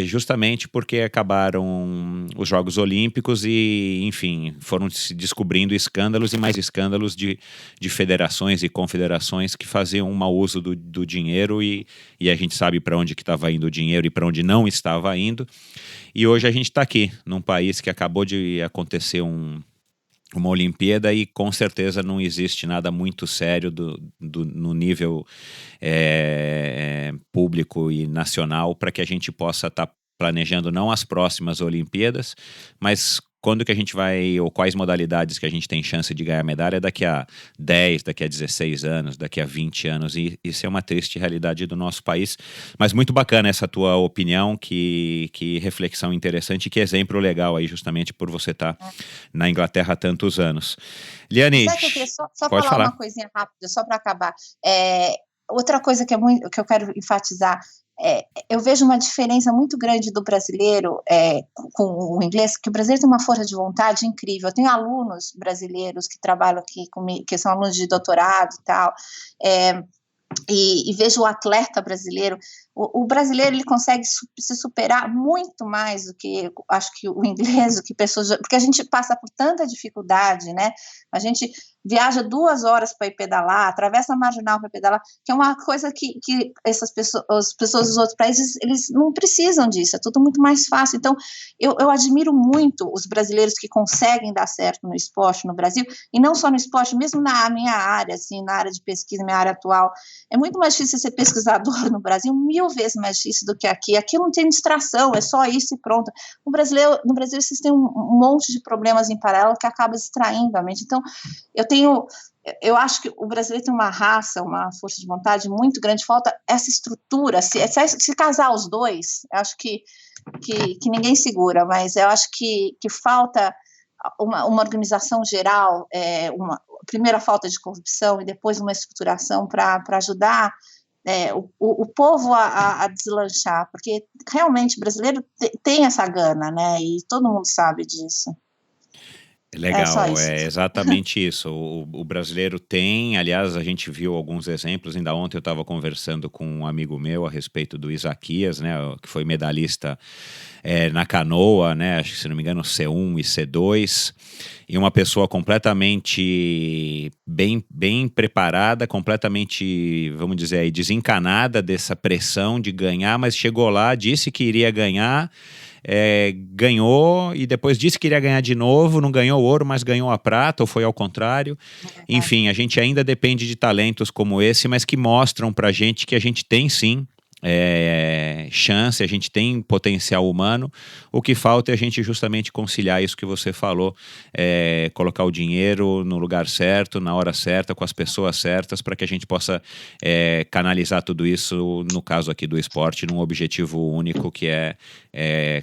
justamente porque acabaram os Jogos Olímpicos e, enfim, foram se descobrindo escândalos e mais escândalos de federações e confederações que faziam um mau uso do dinheiro, e a gente sabe para onde que estava indo o dinheiro e para onde não estava indo. E hoje a gente está aqui, num país que acabou de acontecer uma Olimpíada, e com certeza não existe nada muito sério no nível público e nacional para que a gente possa estar planejando não as próximas Olimpíadas, mas quando que a gente vai, ou quais modalidades que a gente tem chance de ganhar medalha daqui a 10, daqui a 16 anos, daqui a 20 anos, e isso é uma triste realidade do nosso país, mas muito bacana essa tua opinião, que reflexão interessante, que exemplo legal aí, justamente por você estar na Inglaterra há tantos anos. Liane, Sabe que eu queria só pode falar falar. uma coisinha rápida, só para acabar. Outra coisa que eu quero enfatizar, eu vejo uma diferença muito grande do brasileiro com o inglês, que o brasileiro tem uma força de vontade incrível. Eu tenho alunos brasileiros que trabalham aqui comigo, que são alunos de doutorado e tal, e vejo o atleta brasileiro. O brasileiro, ele consegue se superar muito mais do que, acho que o inglês, do que pessoas, porque a gente passa por tanta dificuldade, né? A gente viaja 2 horas para ir pedalar, atravessa a marginal para pedalar, que é uma coisa que essas pessoas, as pessoas dos outros países, eles não precisam disso, é tudo muito mais fácil. Então, eu admiro muito os brasileiros que conseguem dar certo no esporte no Brasil, e não só no esporte, mesmo na minha área, assim, na área de pesquisa, minha área atual. É muito mais difícil ser pesquisador no Brasil, 1000 vezes mais difícil do que aqui. Aqui não tem distração, é só isso e pronto. No Brasil vocês têm um monte de problemas em paralelo que acaba distraindo a mente. Então, eu acho que o brasileiro tem uma raça, uma força de vontade muito grande, falta essa estrutura. Se casar os dois, eu acho que ninguém segura, mas eu acho que falta uma organização geral, primeiro a falta de corrupção e depois uma estruturação para ajudar o povo a deslanchar, porque realmente o brasileiro tem essa gana, né, e todo mundo sabe disso. Legal, é exatamente isso. O brasileiro tem, aliás, a gente viu alguns exemplos. Ainda ontem eu estava conversando com um amigo meu a respeito do Isaquias, né, que foi medalhista na canoa, né, acho que, se não me engano, C1 e C2, e uma pessoa completamente bem preparada, completamente, vamos dizer aí, desencanada dessa pressão de ganhar, mas chegou lá, disse que iria ganhar, ganhou e depois disse que iria ganhar de novo, não ganhou ouro, mas ganhou a prata, ou foi ao contrário. Enfim, a gente ainda depende de talentos como esse, mas que mostram pra gente que a gente tem sim chance, a gente tem potencial humano. O que falta é a gente justamente conciliar isso que você falou, colocar o dinheiro no lugar certo, na hora certa, com as pessoas certas, para que a gente possa canalizar tudo isso, no caso aqui do esporte, num objetivo único, que é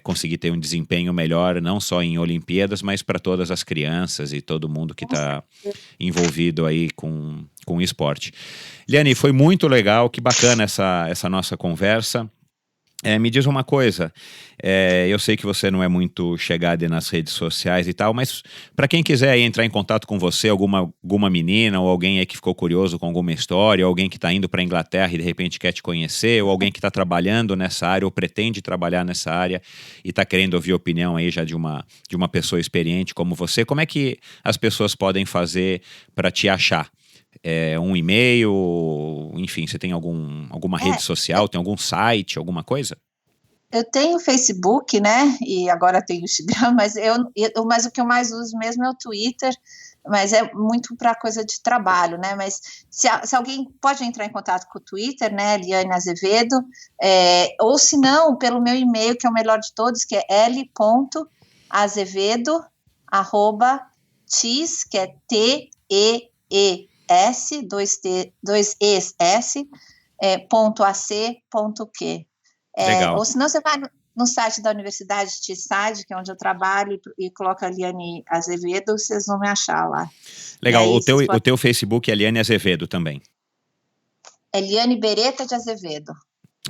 conseguir ter um desempenho melhor, não só em Olimpíadas, mas para todas as crianças e todo mundo que está envolvido aí com o esporte. Liane, foi muito legal, que bacana essa nossa conversa. Me diz uma coisa, eu sei que você não é muito chegada nas redes sociais e tal, mas para quem quiser entrar em contato com você, alguma menina ou alguém aí que ficou curioso com alguma história, ou alguém que está indo para a Inglaterra e de repente quer te conhecer, ou alguém que está trabalhando nessa área ou pretende trabalhar nessa área e está querendo ouvir a opinião aí já de uma pessoa experiente como você, como é que as pessoas podem fazer para te achar? Um e-mail, enfim, você tem alguma rede social, tem algum site, alguma coisa? Eu tenho Facebook, né, e agora tenho o Instagram, mas o que eu mais uso mesmo é o Twitter, mas é muito para coisa de trabalho, né, mas se alguém pode entrar em contato com o Twitter, né, Liane Azevedo, ou se não, pelo meu e-mail, que é o melhor de todos, que é l.azevedo@tis, que é TEES, dois E's, .ac.q. Ou senão você vai no site da Universidade de Teesside, que é onde eu trabalho, e coloca Liane Azevedo, vocês vão me achar lá. Legal, aí, o teu Facebook é Liane Azevedo também? É Liane Beretta de Azevedo.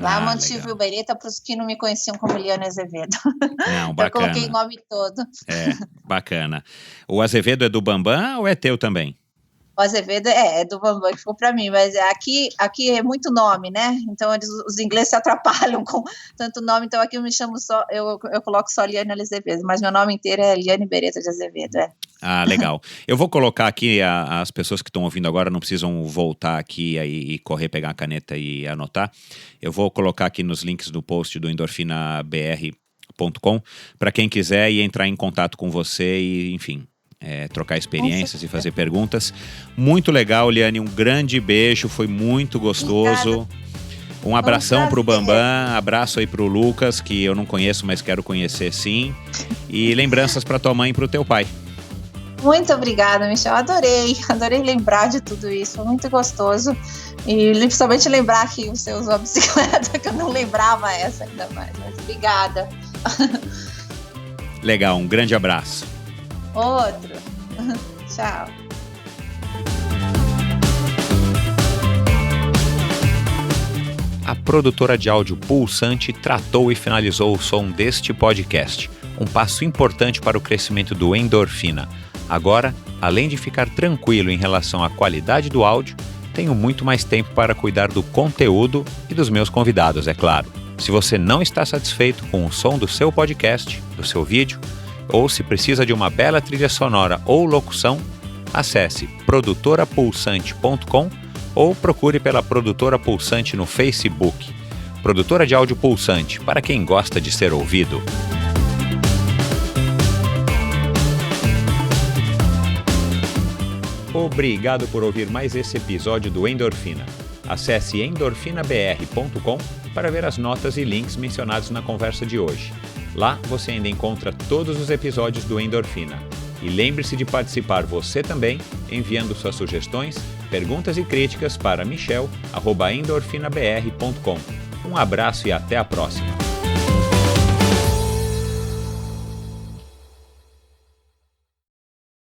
Lá eu mantive o Beretta para os que não me conheciam como Liane Azevedo. Não, bacana. Eu coloquei o nome todo. Bacana. O Azevedo é do Bambam ou é teu também? O Azevedo é do Bambam, que ficou para mim, mas aqui é muito nome, né? Então os ingleses se atrapalham com tanto nome, então aqui eu me chamo só, eu coloco só Liane Azevedo, mas meu nome inteiro é Liane Beretta de Azevedo, legal. Eu vou colocar aqui, as pessoas que estão ouvindo agora não precisam voltar aqui e correr, pegar a caneta e anotar. Eu vou colocar aqui nos links do post do endorfinabr.com para quem quiser ir entrar em contato com você e, enfim, trocar experiências e fazer perguntas. Muito legal, Liane, um grande beijo, foi muito gostoso. Um abração pro Bambam, abraço aí pro Lucas, que eu não conheço, mas quero conhecer sim. E lembranças pra tua mãe e pro teu pai. Muito obrigada, Michel. Adorei lembrar de tudo isso. Foi muito gostoso. E principalmente lembrar que você usou a bicicleta, que eu não lembrava essa ainda mais. Mas obrigada. Legal, um grande abraço. Outro. Tchau. A produtora de áudio Pulsante tratou e finalizou o som deste podcast, um passo importante para o crescimento do Endorfina. Agora, além de ficar tranquilo em relação à qualidade do áudio, tenho muito mais tempo para cuidar do conteúdo e dos meus convidados, é claro. Se você não está satisfeito com o som do seu podcast, do seu vídeo, ou se precisa de uma bela trilha sonora ou locução, acesse produtorapulsante.com ou procure pela Produtora Pulsante no Facebook. Produtora de áudio Pulsante, para quem gosta de ser ouvido. Obrigado por ouvir mais esse episódio do Endorfina. Acesse endorfinabr.com para ver as notas e links mencionados na conversa de hoje. Lá você ainda encontra todos os episódios do Endorfina. E lembre-se de participar você também, enviando suas sugestões, perguntas e críticas para michel@endorfinabr.com. Um abraço e até a próxima!